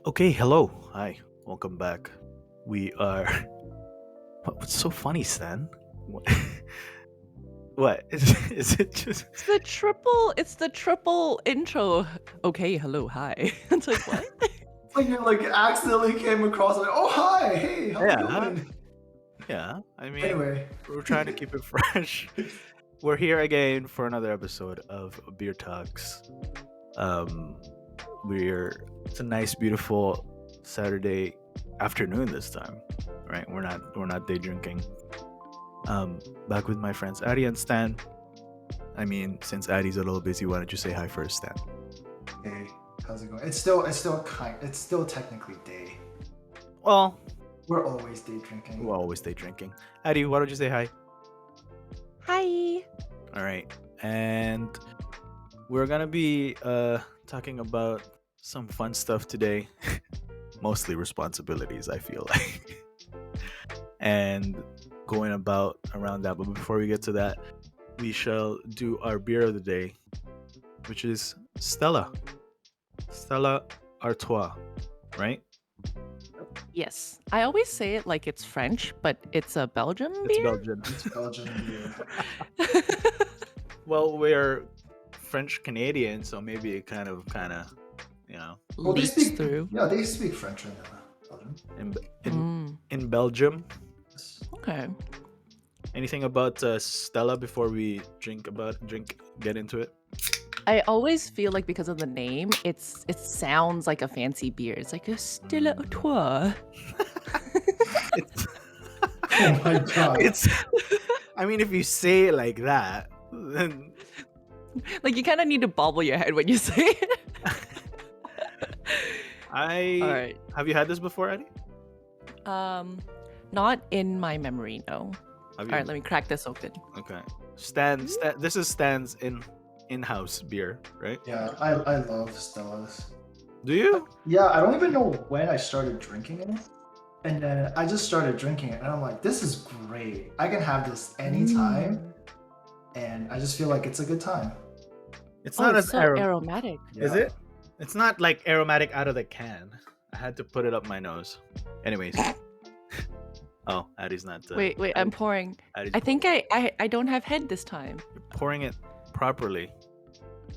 Okay, hello. Hi. Welcome back. We are. What's so funny, Stan? What? What? Is it just. It's the triple intro. Okay, hello, hi. It's like what? It's like you like accidentally came across like, oh hi, hey, how's it Yeah, going? yeah. I mean, Anyway, we're trying to keep it fresh. We're here again for another episode of Beer Talks. Um, it's a nice, beautiful Saturday afternoon this time, right? We're not day drinking. Back with my friends Addy and Stan. I mean, since Addy's a little busy, why don't you say hi first, Stan? hey, how's it going? It's still technically day. Well, We're always day drinking. we'll always stay drinking. Addy, why don't you say hi? Hi. All right. And we're gonna be talking about some fun stuff today. Mostly responsibilities, I feel like. And going about around that. But before we get to that, we shall do our beer of the day, which is Stella. Stella Artois, right? Yes, I always say it like it's French, but it's a Belgian It's beer. Belgian. It's Belgian beer. Well, we're French Canadian, so maybe it kind of, Well, they Leaks speak. through. Yeah, they speak French in Belgium. in in, Mm, in Belgium. okay. Anything about Stella before we get into it? I always feel like because of the name, it sounds like a fancy beer. It's like a Stella Artois. It's Oh my god. it's. I mean, if you say it like that, then Like you kind of need to bobble your head when you say it. All right. have you had this before, Eddie? Not in my memory, no. Have All right, let me crack this open. Okay. Stan. This is Stan's in-house beer, right? Yeah, I love Stella's. Do you? Yeah, I don't even know when I started drinking it. And then I just started drinking it and I'm like, this is great. I can have this anytime. And I just feel like it's a good time. It's Oh, not it's as so aromatic. Is Yeah. it? It's not like aromatic out of the can. I had to put it up my nose. Anyways. Oh, Addie's not. Wait, I'm pouring. Addie's I think I don't have head this time. You're pouring it properly.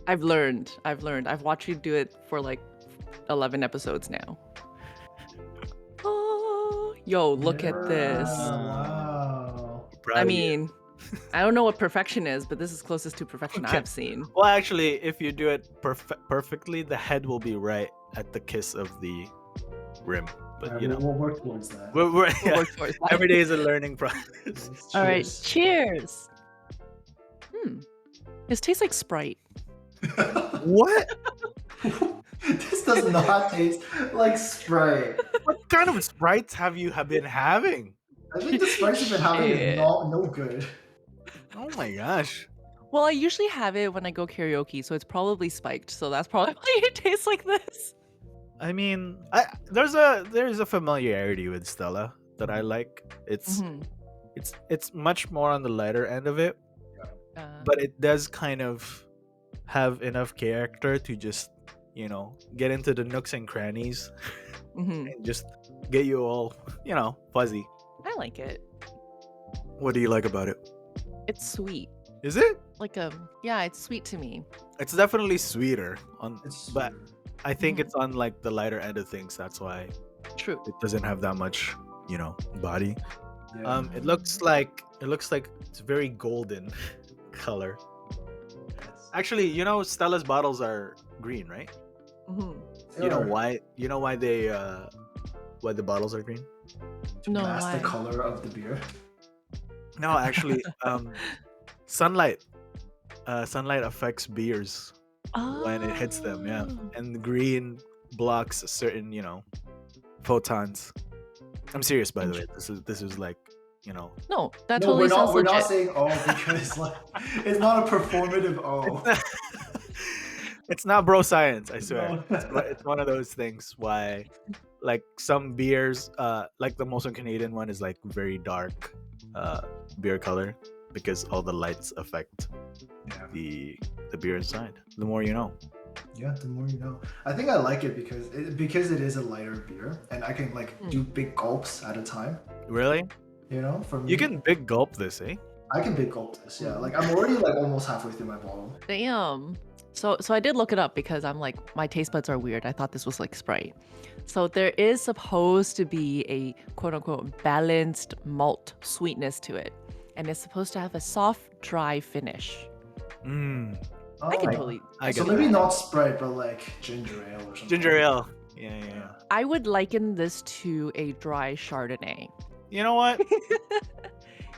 I've learned. I've watched you do it for like 11 episodes now. Oh, yo, look at this. Wow. Proud I of you. mean, I don't know what perfection is, but this is closest to perfection Okay. I've seen. Well, actually, if you do it perfectly, the head will be right at the kiss of the rim. But Alright, we'll work towards that. we're, We'll yeah, work towards that. every day is a learning process. All right, Cheers. cheers. This tastes like Sprite. What? This does not taste like Sprite. What kind of sprites have you been having? I think the Sprites you've been having is Shit. no good. Oh my gosh. Well, I usually have it when I go karaoke, so it's probably spiked. So that's probably why it tastes like this. I mean, there's a familiarity with Stella that I like. Mhm. It's much more on the lighter end of it, but it does kind of have enough character to just get into the nooks and crannies Mhm. and just get you all fuzzy. I like it. What do you like about it? It's sweet. Is it? Like yeah, it's sweet to me. It's definitely sweeter but It's I think Mhm. it's on like the lighter end of things. That's why True. it doesn't have that much body. yeah. It looks like it's very golden color. Actually, Stella's bottles are green, right? Mhm. You know why? You know why why the bottles are green? No, Mask why? the color of the beer. No, actually, sunlight. Sunlight affects beers when it hits them. Yeah, Oh. and the green blocks certain photons. I'm serious, by the way. This is like No, that No, totally sounds we're legit. not saying oh because like it's not a performative oh. It's not bro science, I swear. No. It's one of those things why like some beers, like the most Canadian one is like very dark beer color because all the lights affect Yeah. the beer inside. The more you know. Yeah, the more you know. I think I like it because it is a lighter beer, and I can like do big gulps at a time. Really? You know, for me, You can big gulp this, eh? I can big gulp this. Yeah, like I'm already like almost halfway through my bottle. Damn. So I did look it up because I'm like, my taste buds are weird. I thought this was like Sprite. So there is supposed to be a quote unquote balanced malt sweetness to it. And it's supposed to have a soft, dry finish. Mm, I can Oh, totally I so get maybe that. not Sprite, but like ginger ale or something. Ginger ale. Yeah. I would liken this to a dry Chardonnay. You know what?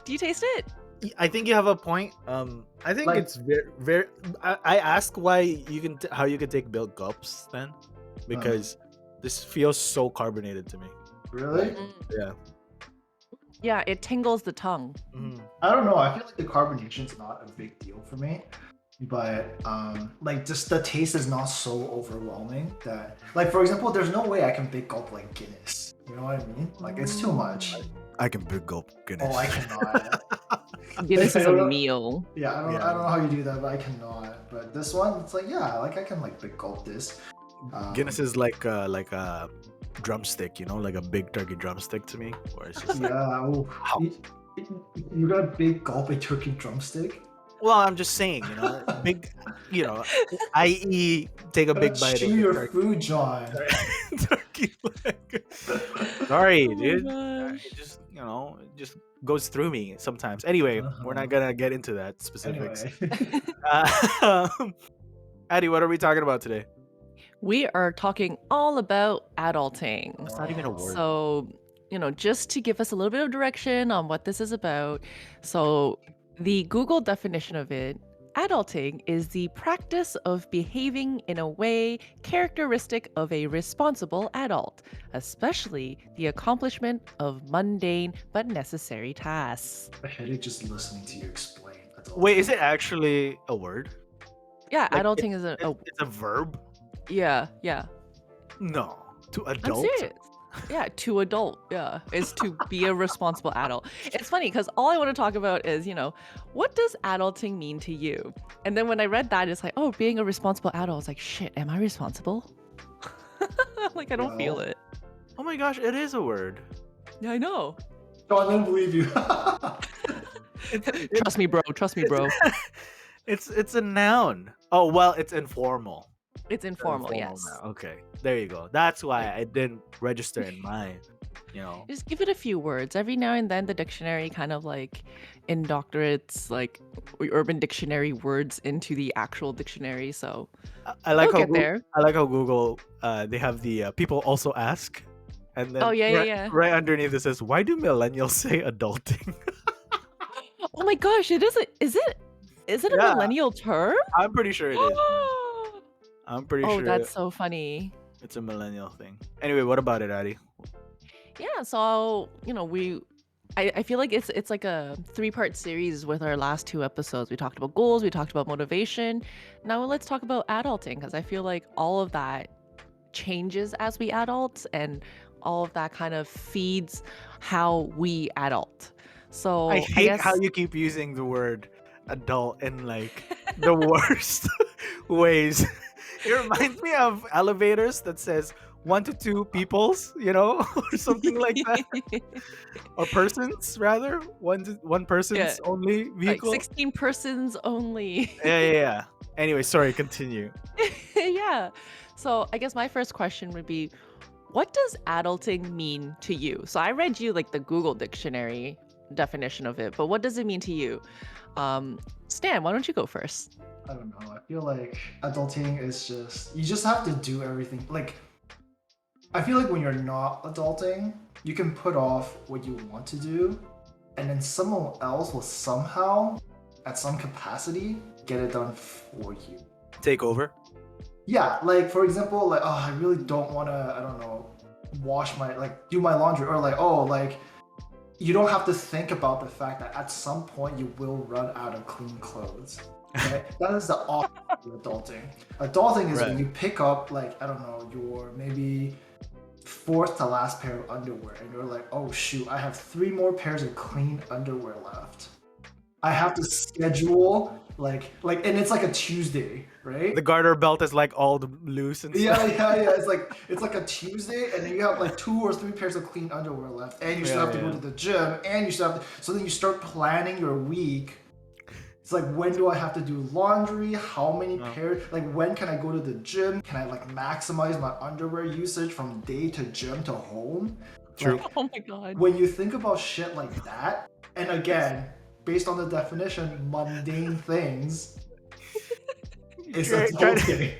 Do you taste it? I think you have a point. I think Like- it's very. I ask why you can how you can take milk gulps then, because this feels so carbonated to me. Really? Yeah. Yeah, it tingles the tongue. I don't know. I feel like the carbonation's not a big deal for me, but like just the taste is not so overwhelming that, like for example, there's no way I can big gulp like Guinness. You know what I mean? Like it's too much. I can big gulp Guinness. Oh, I cannot. Guinness is I a don't know. meal. Yeah, I don't know how you do that, but I cannot. But this one, it's like yeah, like I can like big gulp this. Guinness is like a drumstick, you know, like a big turkey drumstick to me, where it's just like, Yeah. Oh, you got a big gulp a turkey drumstick. well, I'm just saying, you know, big, you know, i.e. take a big bite of Chew the your turkey, food, John. turkey leg. Sorry, Oh my dude. gosh. It just, you know, it just goes through me sometimes. Anyway, we're not gonna get into that specifics. Anyway. Addy, what are we talking about today? We are talking all about adulting. That's not even a word. So, just to give us a little bit of direction on what this is about. So, the Google definition of it, adulting is the practice of behaving in a way characteristic of a responsible adult, especially the accomplishment of mundane but necessary tasks. I headache just listening to you explain. That's all. Wait, is it actually a word? Yeah, Like, adulting is It's a verb? yeah. No. To I'm adult? serious. Yeah, to adult. Yeah, is to be a responsible adult. It's funny because all I want to talk about is, what does adulting mean to you? And then when I read that, it's like, oh, being a responsible adult. I was like, shit, am I responsible? Like, I don't feel Well. it. Oh my gosh, it is a word. Yeah, I know. John, I don't believe you. Trust me, bro. Trust me, bro. It's a noun. Oh well, it's informal. It's informal, yes. now. Okay, there you go. That's why I didn't register in my, Just give it a few words. Every now and then the dictionary kind of like indoctrinates like Urban Dictionary words into the actual dictionary. So I like we'll how get there. I like how Google they have the people also ask, and then Oh, yeah. right underneath it says, why do millennials say adulting? Oh my gosh, is it a Yeah. millennial term? I'm pretty sure it is. I'm pretty Oh, sure that's so funny. it's a millennial thing. Anyway, what about it, Addy? Yeah, so I feel like it's like a 3-part series with our last 2 episodes. We talked about goals, we talked about motivation. Now let's talk about adulting because I feel like all of that changes as we adult and all of that kind of feeds how we adult. So I hate guess how you keep using the word adult in like the worst ways. It reminds me of elevators that says 1 to 2 peoples, or something like that. Or persons rather. One person's Yeah, only like vehicle. 16 persons only. Yeah. Anyway, sorry, continue. Yeah. So I guess my first question would be, what does adulting mean to you? So I read you like the Google dictionary definition of it, but what does it mean to you? Stan, why don't you go first? I don't know. I feel like adulting is you just have to do everything. Like, I feel like when you're not adulting, you can put off what you want to do, and then someone else will somehow, at some capacity, get it done for you. Take over. Yeah, like for example, like I really don't want to, I don't know, do my laundry, or like you don't have to think about the fact that at some point you will run out of clean clothes. Right? That is the opposite of adulting. Adulting is when you pick up like, I don't know, your maybe 4th to last pair of underwear, and you're like, oh shoot, I have 3 more pairs of clean underwear left. I have to schedule and it's like a Tuesday, right? The garter belt is like all loose and Yeah, stuff. yeah. It's like a Tuesday, and then you have like 2 or 3 pairs of clean underwear left, and you still Yeah, have to go yeah. to the gym, and you still have to. So then you start planning your week. It's like, when do I have to do laundry? How many pairs? Like, when can I go to the gym? Can I like maximize my underwear usage from day to gym to home? True. Like, Oh my god. when you think about shit like that, and again, based on the definition, mundane things, it's Try to- adulting.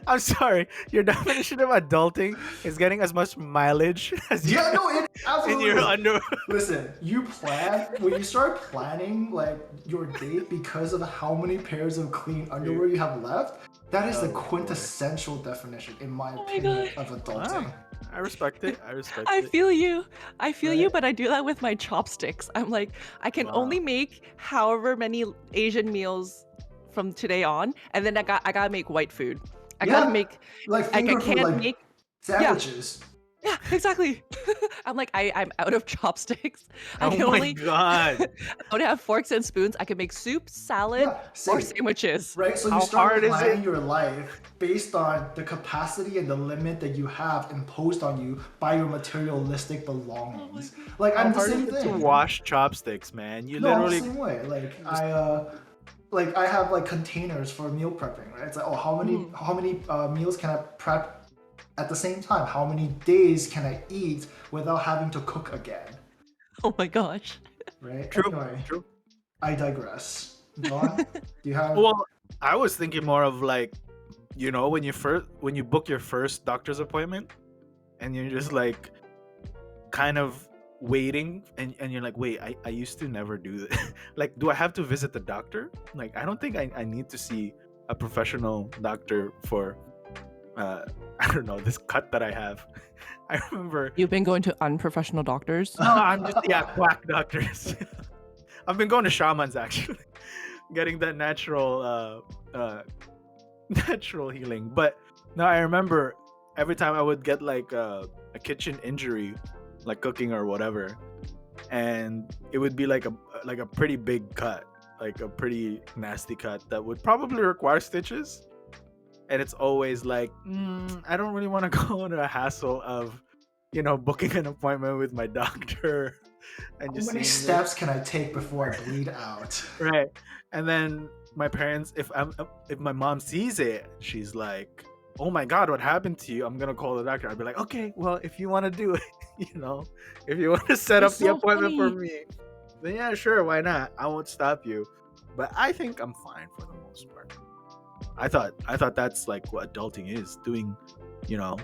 I'm sorry. Your definition of adulting is getting as much mileage as you Yeah, no, it in absolutely your is. underwear. Listen, you plan when you start planning like your date because of how many pairs of clean underwear you have left. That is the Oh, boy. quintessential definition, in my my opinion, God. of adulting. Wow. I respect it. I respect I it. feel you. I feel you, Right? but I do that with my chopsticks. I'm like, I can Wow. only make however many Asian meals from today on, and then I gotta make white food. I Yeah, gotta make like I finger food, can't like make sandwiches. yeah, exactly. I'm like I'm out of chopsticks. I Oh can my only god. I don't have forks and spoons. I can make soup, salad, Yeah, or same. sandwiches. Right? So How you start hard is planning it? your life based on the capacity and the limit that you have imposed on you by your materialistic belongings. Like, How I'm the hard same is it to thing. wash chopsticks, man? You No, I'm the literally same way. just I have like containers for meal prepping, right? It's like, oh, how many meals can I prep at the same time? How many days can I eat without having to cook again? Oh my gosh. Right? true. Anyway, True. I digress. John, do you have? Well, I was thinking more of like, when you book your first doctor's appointment and you're just like kind of waiting and you're like, wait, I used to never do this. Like, do I have to visit the doctor? Like, I don't think I need to see a professional doctor for I don't know, this cut that I have. I remember You've been going to unprofessional doctors? no, I'm just quack doctors. I've been going to shamans actually, getting that natural healing. But no, I remember every time I would get like a kitchen injury, like cooking or whatever, and it would be like a pretty big cut, like a pretty nasty cut that would probably require stitches. And it's always like, I don't really want to go into a hassle of, booking an appointment with my doctor and How just many seeing steps can I take before I bleed out? right. And then my parents, if my mom sees it, she's like, "Oh my god, what happened to you? I'm gonna call the doctor." I'd be like, "Okay, well, if you want to do it, if you want to set up That's the so appointment for funny. me, then yeah, sure, why not? I won't stop you." But I think I'm fine for the most part. I thought that's like what adulting is, doing, you know,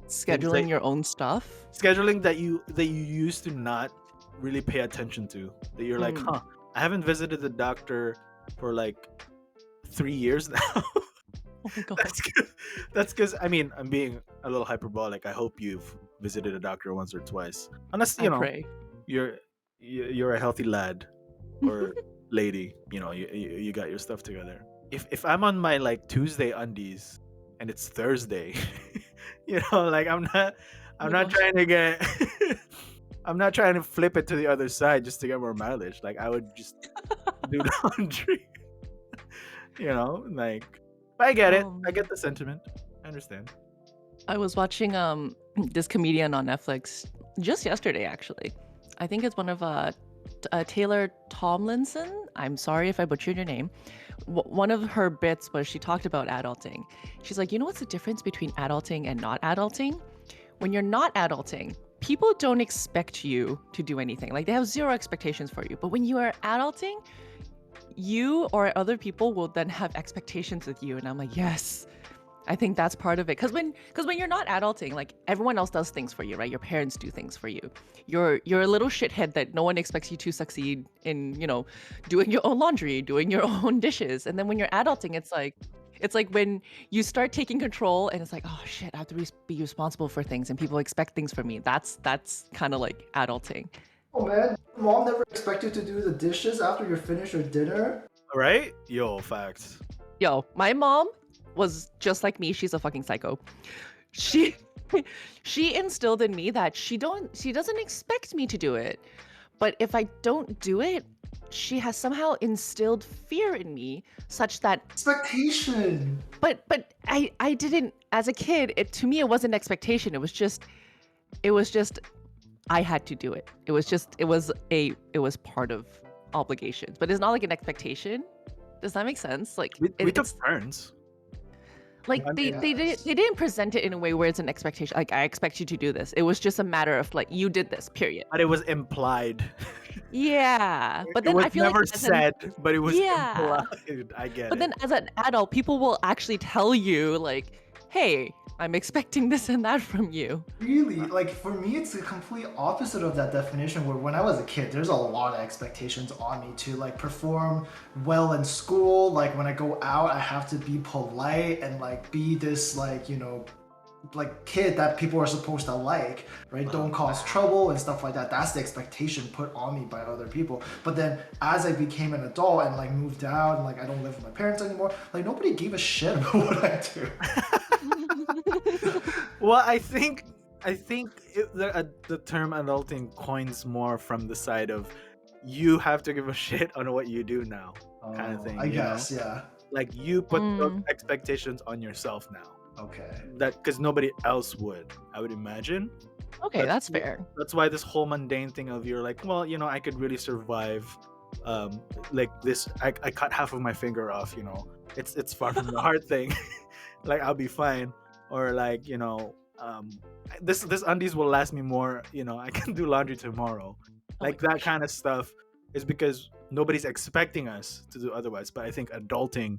things Scheduling your own stuff. scheduling that you used to not really pay attention to. That you're like, Mm. I haven't visited the doctor for like 3 years now. Oh my god. That's because I mean, I'm being a little hyperbolic. I hope you've visited a doctor once or twice, unless I pray. you're a healthy lad or lady. You got your stuff together. If I'm on my like Tuesday undies and it's Thursday, like I'm not Oh my gosh. trying to get I'm not trying to flip it to the other side just to get more mileage. Like I would just do laundry. Like but I get it. I get the sentiment. I understand. I was watching this comedian on Netflix just yesterday actually. I think it's one of Taylor Tomlinson. I'm sorry if I butchered your name. One of her bits was she talked about adulting. She's like, what's the difference between adulting and not adulting? When you're not adulting, people don't expect you to do anything. Like they have zero expectations for you. But when you are adulting, you or other people will then have expectations with you. And I'm like, yes, I think that's part of it. Because when you're not adulting, like everyone else does things for you, right? Your parents do things for you. You're a little shithead that no one expects you to succeed in, doing your own laundry, doing your own dishes. And then when you're adulting, it's like when you start taking control and it's like, oh shit, I have to be responsible for things and people expect things from me. That's kind of like adulting. Oh man, mom never expect you to do the dishes after you finish your dinner? Right? Yo, facts. Yo, my mom was just like me. She's a fucking psycho. She instilled in me that she doesn't expect me to do it. But if I don't do it, she has somehow instilled fear in me such that Expectation. but I didn't as a kid, to me it wasn't expectation. It was just I had to do it. It was part of obligations, but it's not like an expectation. Does that make sense? Like We took it's turns. like I mean, they didn't present it in a way where it's an expectation. Like I expect you to do this. It was just a matter of like you did this. Period. but it was implied. Yeah, but It then was I feel like never as an said, but it was yeah, implied. I get but it. then as an adult, people will actually tell you like, "Hey, I'm expecting this and that from you." Really, like for me, it's the complete opposite of that definition. Where when I was a kid, there's a lot of expectations on me to like perform well in school. Like when I go out, I have to be polite and like be this like like kid that people are supposed to like, right? Don't cause trouble and stuff like that. That's the expectation put on me by other people. But then as I became an adult and like moved out and like I don't live with my parents anymore, like nobody gave a shit about what I do. Well, the term adulting coins more from the side of you have to give a shit on what you do now, kind of thing. I guess, yeah. Like you put those Mm, expectations on yourself now. Okay. That because nobody else would, I would imagine. okay, that's fair. That's why this whole mundane thing of you're like, well, I could really survive. Like this, I cut half of my finger off. It's far from the hard thing. Like I'll be fine. Or like this undies will last me more. I can do laundry tomorrow. Oh my Like that gosh. kind of stuff is because nobody's expecting us to do otherwise. But I think adulting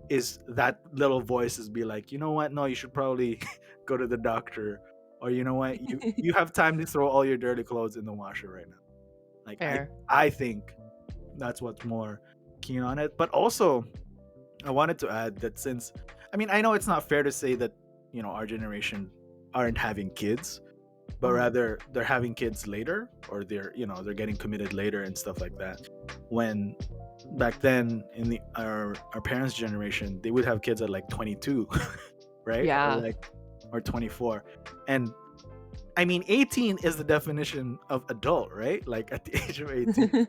is that little voices be like, you know what? No, you should probably go to the doctor, or you know what? You have time to throw all your dirty clothes in the washer right now. Like Fair. I think that's what's more keen on it. But also, I wanted to add that since I know it's not fair to say that our generation aren't having kids, but Mhm. rather they're having kids later, or they're getting committed later and stuff like that. When back then in our parents' generation, they would have kids at like 22, right? Yeah. Or 24. And 18 is the definition of adult, right? Like at the age of 18.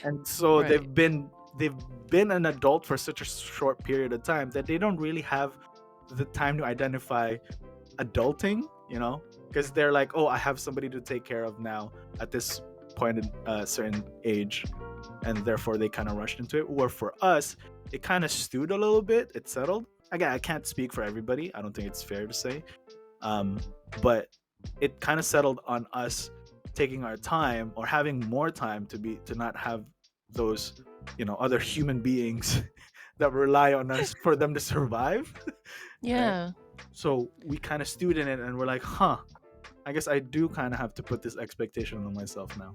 And so Right. they've been an adult for such a short period of time that they don't really have the time to identify adulting, because they're like, oh, I have somebody to take care of now at this point in a certain age, and therefore they kind of rushed into it. Or for us, it kind of stewed a little bit. It settled. Again, I can't speak for everybody. I don't think it's fair to say, but it kind of settled on us taking our time or having more time to not have those other human beings that rely on us for them to survive. Yeah. So we kind of stewed in it, and we're like, I guess I do kind of have to put this expectation on myself now.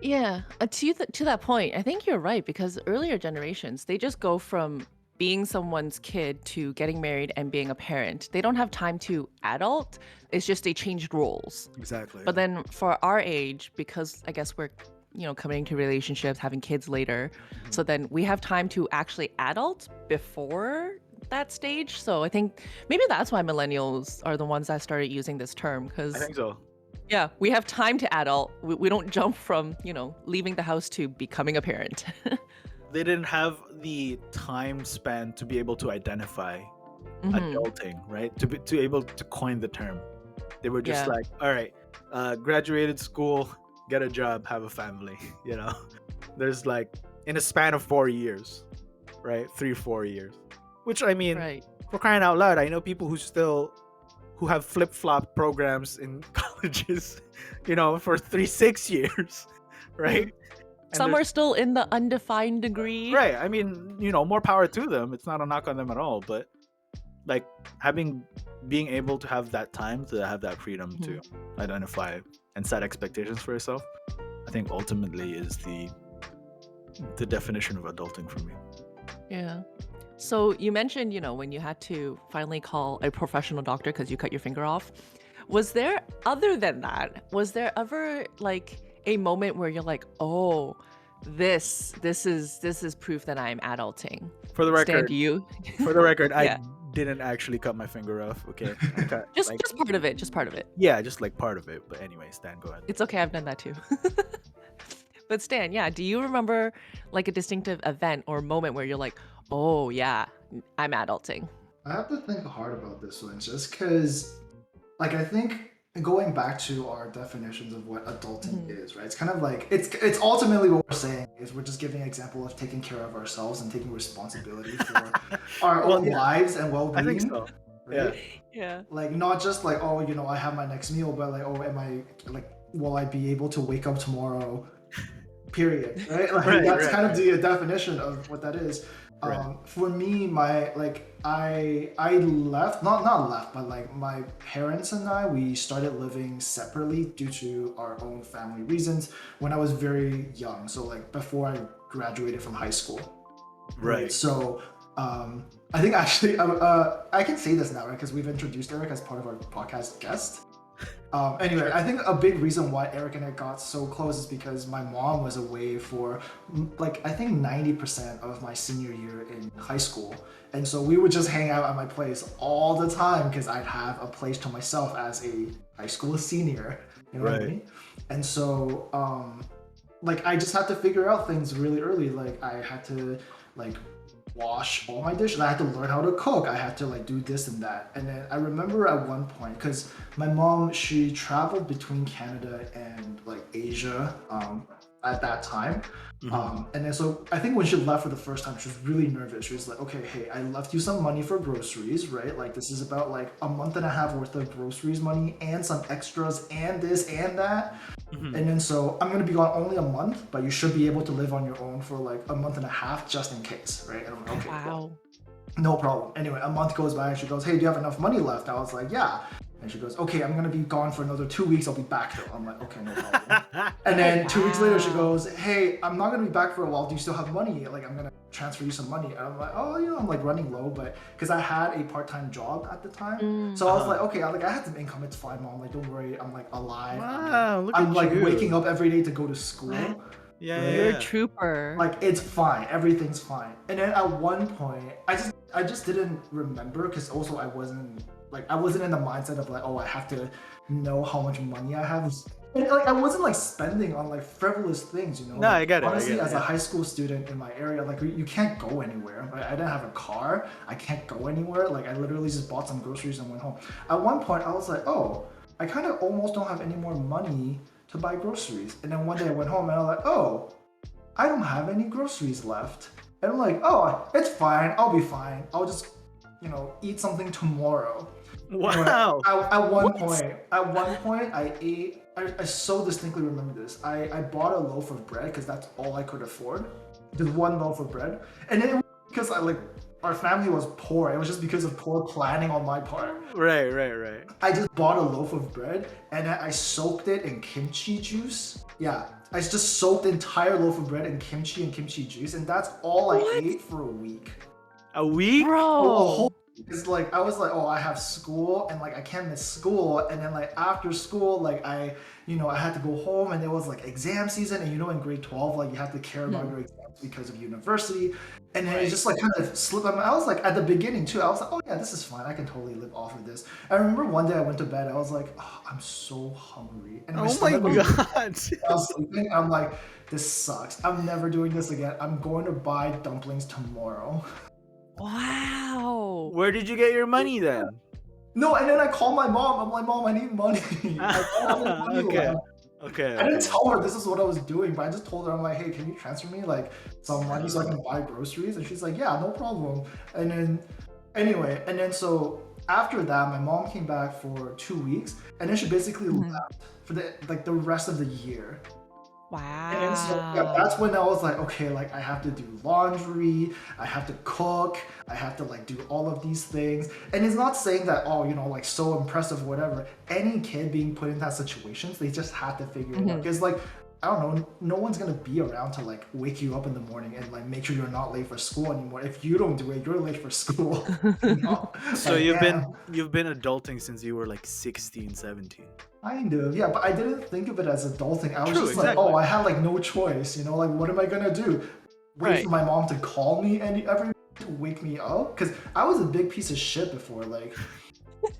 Yeah. To that point, I think you're right because earlier generations, they just go from being someone's kid to getting married and being a parent. They don't have time to adult. It's just they changed roles. Exactly. But then for our age, because I guess we're coming into relationships, having kids later, so then we have time to actually adult before that stage. So I think maybe that's why millennials are the ones that started using this term I because think so. yeah, we have time to adult. We don't jump from leaving the house to becoming a parent. They didn't have the time span to be able to identify Mhm. adulting, right? To able to coin the term. They were just Yeah. like, all right, graduated school, get a job, have a family. There's like in a span of 4 years, right? 3-4 years. Which Right. for crying out loud, I know people who have flip-flop programs in colleges, for 3-6 years, right? And Some there's- are still in the undefined degree. right. More power to them. It's not a knock on them at all, but like being able to have that time, to have that freedom to identify and set expectations for yourself, I think ultimately is the definition of adulting for me. Yeah. So you mentioned, when you had to finally call a professional doctor because you cut your finger off. Was there, other than that, was there ever like a moment where you're like, oh, this is proof that I'm adulting? For the Stan, record, do you? I Yeah. didn't actually cut my finger off. Okay, I cut, Just part of it. Just part of it. yeah, just like part of it. But anyway, Stan, go ahead. It's okay. I've done that too. But Stan, yeah, do you remember like a distinctive event or moment where you're like, oh yeah, I'm adulting? I have to think hard about this one just because, like, I think going back to our definitions of what adulting Mhm. is, right? It's kind of like it's ultimately what we're saying is we're just giving an example of taking care of ourselves and taking responsibility for our Well, own yeah, lives and I think well-being, so. Yeah. right? Yeah. Like not just like, oh, I have my next meal, but like, oh, am I like, will I be able to wake up tomorrow? Period, right? Like Right, that's right, kind of right, the definition of what that is. right. For me, my like I left, not left, but like my parents and I, we started living separately due to our own family reasons when I was very young, so like before I graduated from high school, right? Right. So I think actually I can say this now, right? Because we've introduced Eric as part of our podcast guest. Anyway, Sure. I think a big reason why Eric and I got so close is because my mom was away for like I think 90% of my senior year in high school. And so we would just hang out at my place all the time because I'd have a place to myself as a high school senior. You know what I Right. mean? And so like I just had to figure out things really early. Like I had to like wash all my dishes. I had to learn how to cook. I had to like do this and that. And then I remember at one point, because my mom, she traveled between Canada and like Asia at that time. Hmm. And then so I think when she left for the first time, she was really nervous. She was like, okay, hey, I left you some money for groceries, right? Like this is about like a month and a half worth of groceries money and some extras and this and that. Hmm. And then so I'm gonna be gone only a month, but you should be able to live on your own for like a month and a half just in case, right? And I'm like, okay, cool. Wow. No problem. Anyway, a month goes by and she goes, hey, do you have enough money left? I was like, yeah. And she goes, okay, I'm gonna be gone for another 2 weeks. I'll be back though. I'm like, okay, no problem. And Oh then 2 weeks later, she wow. goes, hey, I'm not gonna be back for a while. Do you still have money? Like, I'm gonna transfer you some money. And I'm like, oh, I'm like running low, but because I had a part-time job at the time, Mm. so I was Uh-huh. like, okay, I had some income. It's fine, mom. Like, don't worry. I'm like alive. Wow, look I'm at like waking you. up every day to go to Wow. school, Yeah, yeah, You're right? a yeah. trooper. Like it's fine, everything's fine. And then at one point, I just didn't remember because also I wasn't in the mindset of like, oh, I have to know how much money I have. And like I wasn't like spending on like frivolous things, No, like I get it. I honestly get it. as a Yeah. high school student in my area, like you can't go anywhere, right? I didn't have a car, I can't go anywhere. Like I literally just bought some groceries and went home. At one point I was like, oh, I kind of almost don't have any more money to buy groceries. And then one day I went home and I was like, oh, I don't have any groceries left. And I'm like, oh, it's fine. I'll be fine. I'll just, eat something tomorrow. Anyway, Wow. What? at one point, I ate. I so distinctly remember this. I bought a loaf of bread because that's all I could afford. Just one loaf of bread, and then it was because our family was poor. It was just because of poor planning on my part. Right, right, right. I just bought a loaf of bread and I soaked it in kimchi juice. Yeah, I just soaked the entire loaf of bread in kimchi and kimchi juice, and that's all I What? ate for a week. A week? A whole Bro. because like I was like, oh, I have school and like I can't miss school, and then like after school, like I had to go home, and it was like exam season, and in grade 12, like you have to care about Mhm. your exams because of university, and then it Right. just like kind of slipped. I was like at the beginning too. I was like, oh yeah, this is fine. I can totally live off of this. I remember one day I went to bed. I was like, oh, I'm so hungry, and my Oh my stomach was. god. I was sleeping. I'm like, this sucks. I'm never doing this again. I'm going to buy dumplings tomorrow. Wow. Where did you get your money then? No, and then I called my mom. I'm like, Mom, I need money. I don't have any money Okay. left. Okay, I didn't okay. tell her this is what I was doing, but I just told her, I'm like, hey, can you transfer me like some money so I can buy groceries? And she's like, yeah, no problem. And then anyway, and then so after that, my mom came back for 2 weeks, and then she basically Mhm. left for the rest of the year. And then so yeah, that's Wow. when I was like, okay, like I have to do laundry, I have to cook, I have to like do all of these things. And it's not saying that, oh, like so impressive, whatever. Any kid being put in that situations, they just had to figure it out. Mhm. Because like, I don't know, no one's gonna be around to like wake you up in the morning and like make sure you're not late for school anymore. If you don't do it, you're late for school. So Like, damn. you've been adulting since you were like 16, 17. Kind of, yeah, but I didn't think of it as adulting. I was True, just like, oh, exactly. I had like no choice, like what am I gonna do? Wait for Right. my mom to call me and every to wake me up? Because I was a big piece of shit before. Like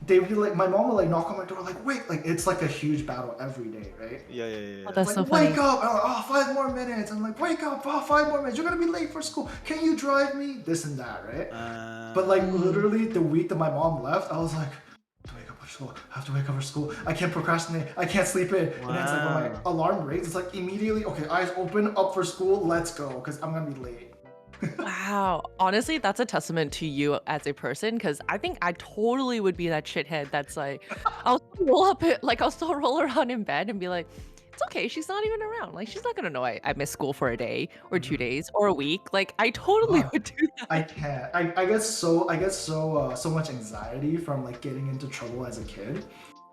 they would like my mom would like knock on my door like wait, like it's like a huge battle every day, right? Yeah, yeah, Oh, yeah. that's Like so wake funny. up! I'm like, oh, 5 more minutes. I'm like, wake up! Oh, 5 more minutes. You're gonna be late for school. Can you drive me? This and that, right? But like Mm. literally the week that my mom left, I was like, I have to wake up for school. I have to wake up for school. I can't procrastinate. I can't sleep in. And then it's like when my Wow. alarm rings, it's like immediately, okay, eyes open, up for school, let's go, because I'm gonna be late. Wow. Honestly, that's a testament to you as a person because I think I totally would be that shithead that's like, I'll still roll up it, like I'll still roll around in bed and be like, it's okay, she's not even around. Like she's not gonna know I missed school for a day or 2 days or a week. Like I totally Ugh, would do I that. can't. I get so much anxiety from like getting into trouble as a kid.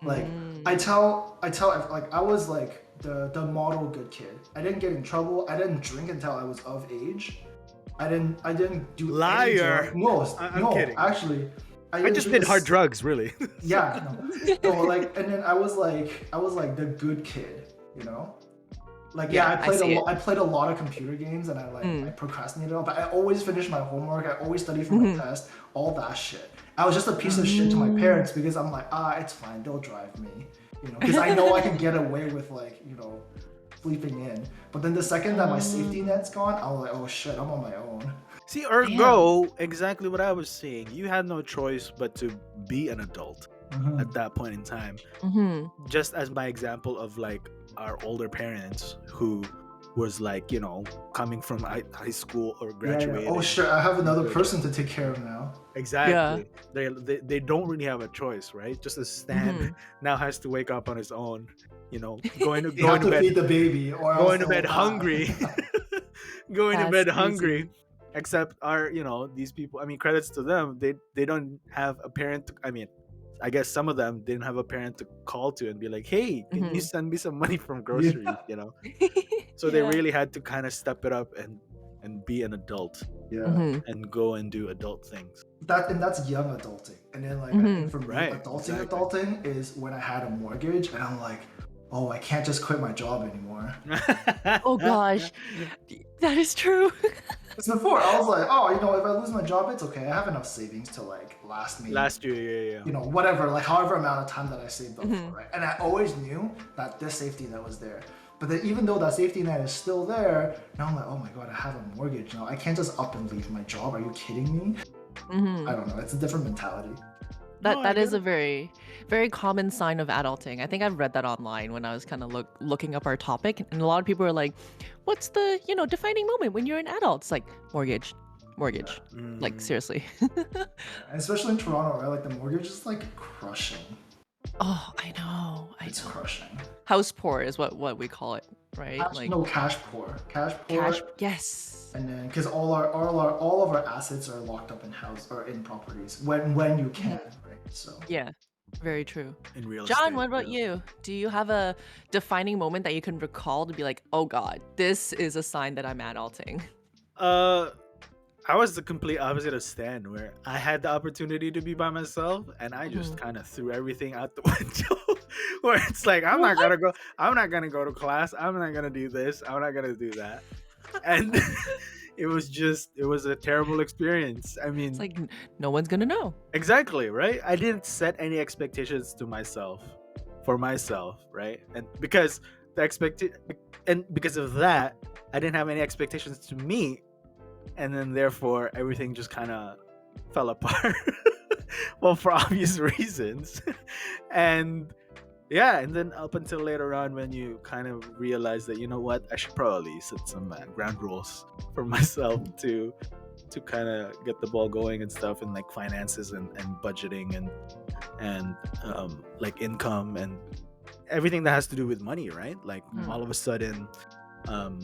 Like Mm. like I was like the model good kid. I didn't get in trouble. I didn't drink until I was of age. I didn't do any drug. Liar. No, I'm no, kidding. actually, I I didn't just drink did hard this. drugs, really. So, Yeah, no, like, and then I was like the good kid, you know. Like yeah, Yeah, I see it. I played a lot of computer games, and I Mm. procrastinated a lot, but I always finished my homework. I always studied for my Mhm. test, all that shit. I was just a piece of shit to my Mm. parents because I'm like, it's fine, they'll drive me, you know, because I know I can get away with like, you know, sleeping in. But then the second that my safety Um, net's gone, I was like, oh shit, I'm on my own. see, damn. ergo, exactly what I was saying. You had no choice but to be an adult Mhm. at that point in time. Hmm. Just as my example of like our older parents who was like, you know, coming from high school or Yeah, yeah. Oh graduating. shit, I have another into a person job. to take care of now. Yeah. Exactly. They don't really have a choice, right? Just as Stan Hmm. now has to wake up on his own, you know, You have to feed bed the baby, or else going to they'll bed die. hungry. Going to That's bed crazy. hungry. Except our, you know, these people, I mean, credits to them. They don't have a parent to, I mean, I guess some of them didn't have a parent to call to and be like, "Hey, can you Hmm. send me some money from groceries?" Yeah, You know. So they Yeah. really had to kind of step it up and be an adult yeah. Hmm. and go and do adult things. That's young adulting, and then like I Hmm. think for me, Right. adulting Exactly. adulting is when I had a mortgage, and I'm like, oh, I can't just quit my job anymore. Oh gosh, that is true. Because before I was like, oh, you know, if I lose my job, it's okay. I have enough savings to like last me, Last year, yeah, yeah. you know, whatever, like however amount of time that I saved up for, Hmm. right? And I always knew that this safety net was there. But then even though that safety net is still there, now I'm like, oh my god, I have a mortgage now. I can't just up and leave my job. Are you kidding me? Hmm. I don't know. It's a different mentality. No, I That get is a it. very, very common sign of adulting. I think I've read that online when I was kind of looking up our topic, and a lot of people are like, "What's the defining moment when you're an adult?" It's like mortgage, Yeah. mortgage. Like Mm, seriously. Yeah. And especially in Toronto, right? Like the mortgage is like crushing. Oh, I know, I It's know. crushing. House poor is what we call it, right? Cash, Like no, cash cash. poor, Yes. and then because all of our assets are locked up in house or in properties when you Mhm. can, right? So Yeah, very true. in real John, estate, what about yeah. you? Do you have a defining moment that you can recall to be like, oh God, this is a sign that I'm adulting? Uh, I was the complete opposite of Stan, where I had the opportunity to be by myself, and I just Mhm. kind of threw everything out the window. Where it's like, What? I'm not gonna go to class, I'm not gonna do this, I'm not gonna do that, and it was a terrible experience. I It's mean, like no one's gonna know. exactly, right? I didn't set any expectations to myself for myself, right? And because the expect and because of that, I didn't have any expectations to me, and then therefore everything just kind of fell apart. Well, for obvious reasons. And yeah, and then up until later on when you kind of realize that, you know what, I should probably set some ground rules for myself to kind of get the ball going and stuff, and like finances and budgeting and like income and everything that has to do with money, right? Like Hmm. all of a sudden, um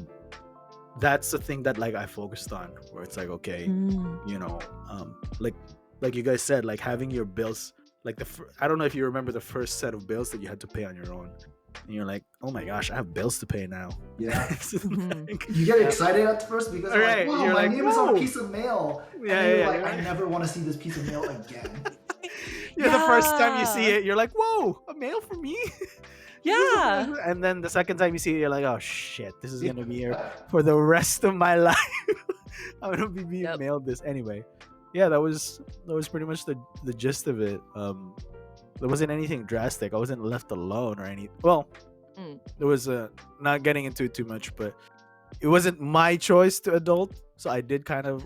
that's the thing that like I focused on, where it's like, okay, Mm. you know, like you guys said, like having your bills, like I don't know if you remember the first set of bills that you had to pay on your own, and you're like, oh my gosh, I have bills to pay now. yeah, It's Mhm. like, you get excited at first because all you're like, right, wow, you're my like, name is on a whoa, piece of mail, and yeah, then you're yeah, like, you're I like, never want to see this piece of mail again. yeah, the first time you see Yeah. it, you're like, whoa, a mail for me. Is this Yeah. and then the second time you see it, you're like, oh shit, this is gonna be here Yeah. for the rest of my life. I'm gonna be being Yep. mailed this anyway. Yeah, that was pretty much the gist of it. there wasn't anything drastic. I wasn't left alone or any. Well, Mm. there was not getting into it too much, but it wasn't my choice to adult, so I did kind of,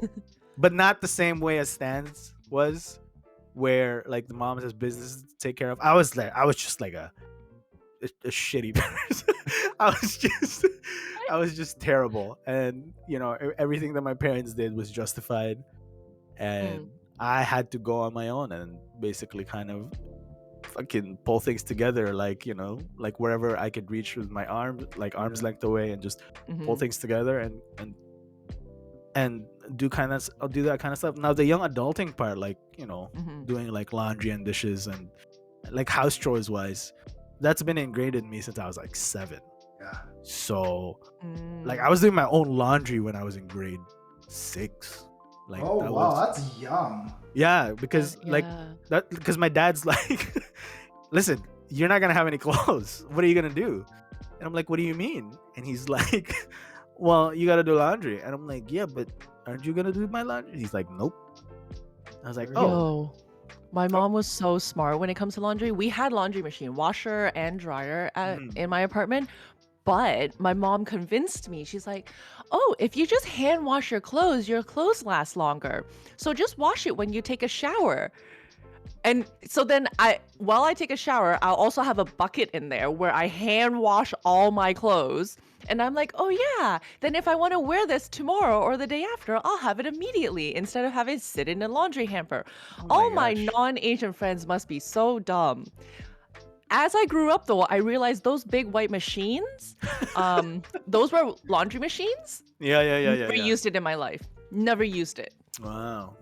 but not the same way as Stan's was, where like the mom has business to take care of. I was just like a shitty person. I was just I was just terrible, and everything that my parents did was justified, and Mm. I had to go on my own and basically kind of fucking pull things together, like like wherever I could reach with my arm, like arms Yeah. length away, and just pull Mhm. things together and I'll do that kind of stuff. Now the young adulting part, like Mhm. doing like laundry and dishes and like house chores wise, that's been ingrained in me since I was like 7. Yeah. So like Mm. I was doing my own laundry when I was in grade 6. Like Oh that wow, was that's young. yeah, because like Yeah. that because my dad's like, listen, you're not gonna have any clothes. What are you gonna do? And I'm like, what do you mean? And he's like, well, you gotta do laundry. And I'm like, yeah, but aren't you gonna do my laundry? He's like, nope. I was like, There you oh, go. Yo, my oh, mom was so smart when it comes to laundry. We had laundry machine, washer and dryer mhm. in my apartment, but my mom convinced me. She's like, "Oh, if you just hand wash your clothes last longer. So just wash it when you take a shower." And so then while I take a shower, I'll also have a bucket in there where I hand wash all my clothes. And I'm like, oh yeah, then if I want to wear this tomorrow or the day after, I'll have it immediately instead of having it sit in a laundry hamper. Oh my All my gosh. non-Asian friends must be so dumb. As I grew up though, I realized those big white machines, those were laundry machines. Yeah. Never used it in my life. Never used it. Wow.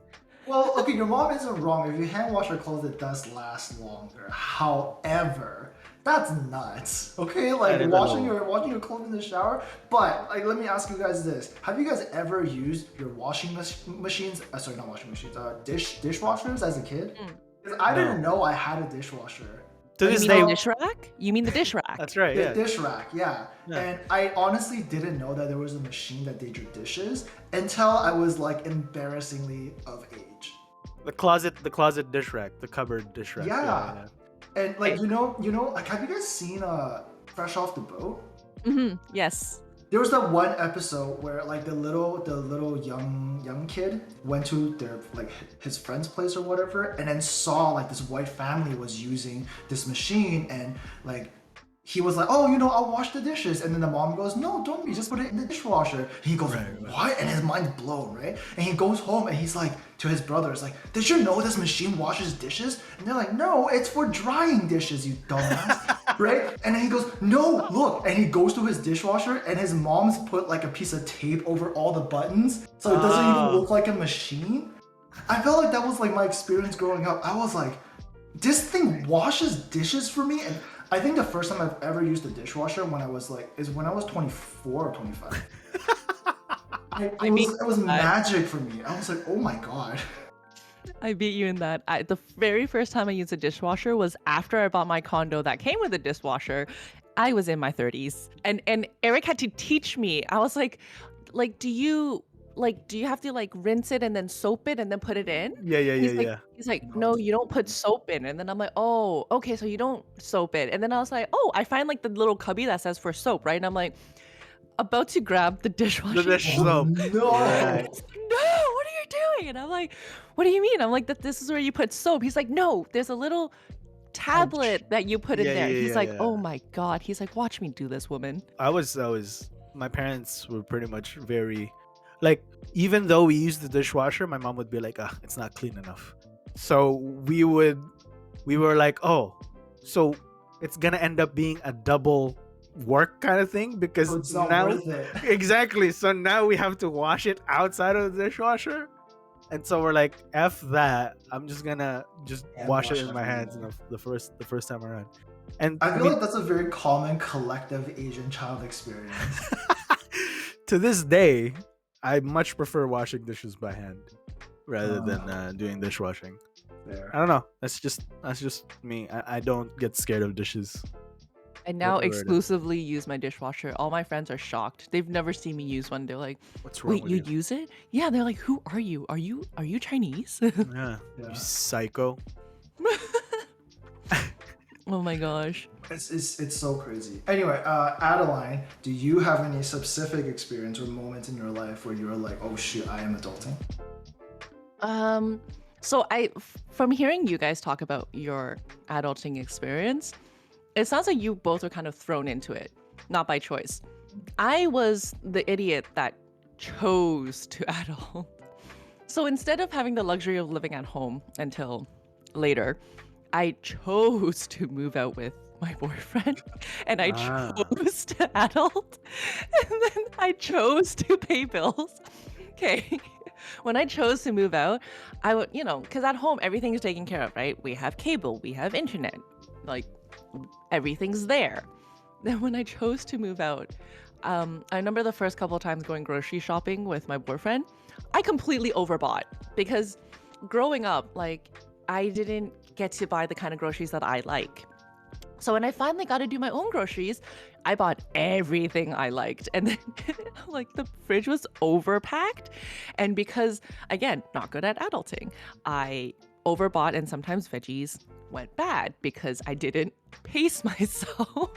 Well, okay, your mom isn't wrong. If you hand wash your clothes, it does last longer. However, that's nuts. Okay, like That is a washing little. your clothes in the shower. But like, let me ask you guys this: have you guys ever used your washing machines? Sorry, not washing machines. Dishwashers as a kid? Mm. Because I No. didn't know I had a dishwasher. To And this You day, mean the dish rack? You mean the dish rack? that's right. the Yeah. dish rack, yeah. Yeah. And I honestly didn't know that there was a machine that did your dishes until I was like embarrassingly of age. The closet dish rack, the cupboard dish rack. Yeah. And like I- like have you guys seen Fresh Off the Boat? Yes. There was that one episode where like the little young kid went to their like his friend's place or whatever, and then saw like this white family was using this machine, and like he was like, oh, I'll wash the dishes. And then the mom goes, no, don't be, just put it in the dishwasher. And he goes, Right. what? And his mind's blown, right? And he goes home and he's like, to his brothers, like, did you know this machine washes dishes? And they're like, no, it's for drying dishes, you dumbass, right? And then he goes, no, look. And he goes to his dishwasher and his mom's put like a piece of tape over all the buttons so it doesn't even look like a machine. I felt like that was like my experience growing up. I was like, this thing washes dishes for me. And I think the first time I've ever used a dishwasher is when I was 24 or 25. It was magic for me. I was like, oh my god. I beat you in that. The very first time I used a dishwasher was after I bought my condo that came with a dishwasher. I was in my 30s, and Eric had to teach me. I was like, do you have to like rinse it and then soap it and then put it in? Yeah. He's like, no, you don't put soap in. And then I'm like, oh, okay, so you don't soap it. And then I was like, oh, I find like the little cubby that says for soap, right? And I'm like, about to grab the dishwasher. The dish Oh, soap. no. Right. No, what are you doing? And I'm like, what do you mean? I'm like, this is where you put soap. He's like, no, there's a little tablet that you put in there. He's like, oh my God. He's like, watch me do this, woman. My parents were pretty much very, like, even though we used the dishwasher, my mom would be like, it's not clean enough. So we were like, oh, so it's gonna end up being a double work kind of thing, because So it's not now worth it. exactly, so now we have to wash it outside of the dishwasher, and so we're like, F that, I'm just gonna Hand wash it wash in my hands everything. the first time around. And I I feel mean, like that's a very common collective Asian child experience. to this day, I much prefer washing dishes by hand rather than doing dishwashing. There. I don't know. That's just me. I don't get scared of dishes. I now Whatever it is. exclusively use my dishwasher. All my friends are shocked. They've never seen me use one. They're like, What's wrong wait, with you you? use it? Yeah, they're like, who are you? Are you Chinese? Yeah, Yeah. you psycho. Oh my gosh. It's so crazy. Anyway, Adeline, do you have any specific experience or moment in your life where you're like, oh shoot, I am adulting? So from hearing you guys talk about your adulting experience, it sounds like you both are kind of thrown into it, not by choice. I was the idiot that chose to adult. So instead of having the luxury of living at home until later, I chose to move out with my boyfriend and I chose to adult and then I chose to pay bills. Okay. When I chose to move out, I would, because at home everything is taken care of, right? We have cable, we have internet, like everything's there. Then when I chose to move out, I remember the first couple of times going grocery shopping with my boyfriend, I completely overbought because growing up, like I didn't get to buy the kind of groceries that I like. So when I finally got to do my own groceries, I bought everything I liked. And then like the fridge was overpacked. And because, again, not good at adulting, I overbought and sometimes veggies went bad because I didn't pace myself.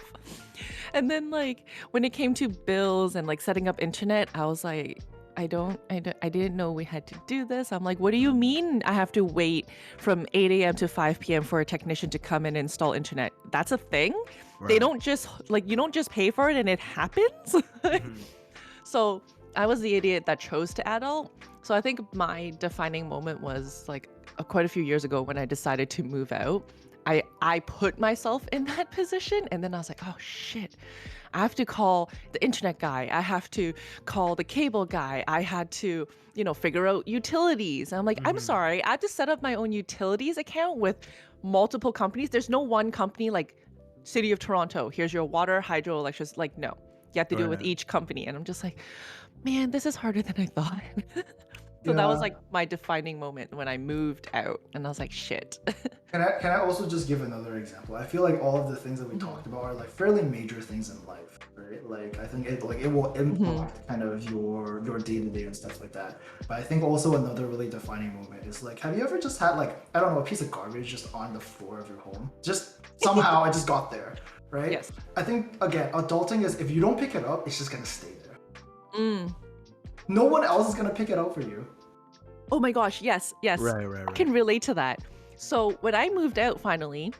And then like when it came to bills and like setting up internet, I was like, I didn't know we had to do this. I'm like, what do you mean I have to wait from 8 a.m. to 5 p.m. for a technician to come and install internet? That's a thing? They Right. don't just, like, you don't just pay for it and it happens? So I was the idiot that chose to adult. So I think my defining moment was like quite a few years ago when I decided to move out. I put myself in that position and then I was like, oh shit. I have to call the internet guy. I have to call the cable guy. I had to, figure out utilities. And I'm like, I'm sorry. I have to set up my own utilities account with multiple companies. There's no one company like City of Toronto. Here's your water, hydro, electricity. Like, no, you have to do it with Right. each company. And I'm just like, man, this is harder than I thought. So that was like my defining moment when I moved out and I was like, shit. Can I also just give another example? I feel like all of the things that we talked about are like fairly major things in life, right? Like I think it will impact kind of your day to day and stuff like that. But I think also another really defining moment is like, have you ever just had like, I don't know, a piece of garbage just on the floor of your home? Just somehow it just got there, right? Yes. I think again, adulting is if you don't pick it up, it's just gonna stay there. Mm. No one else is gonna pick it up for you. Oh my gosh, yes. Right. I can relate to that. So when I moved out finally,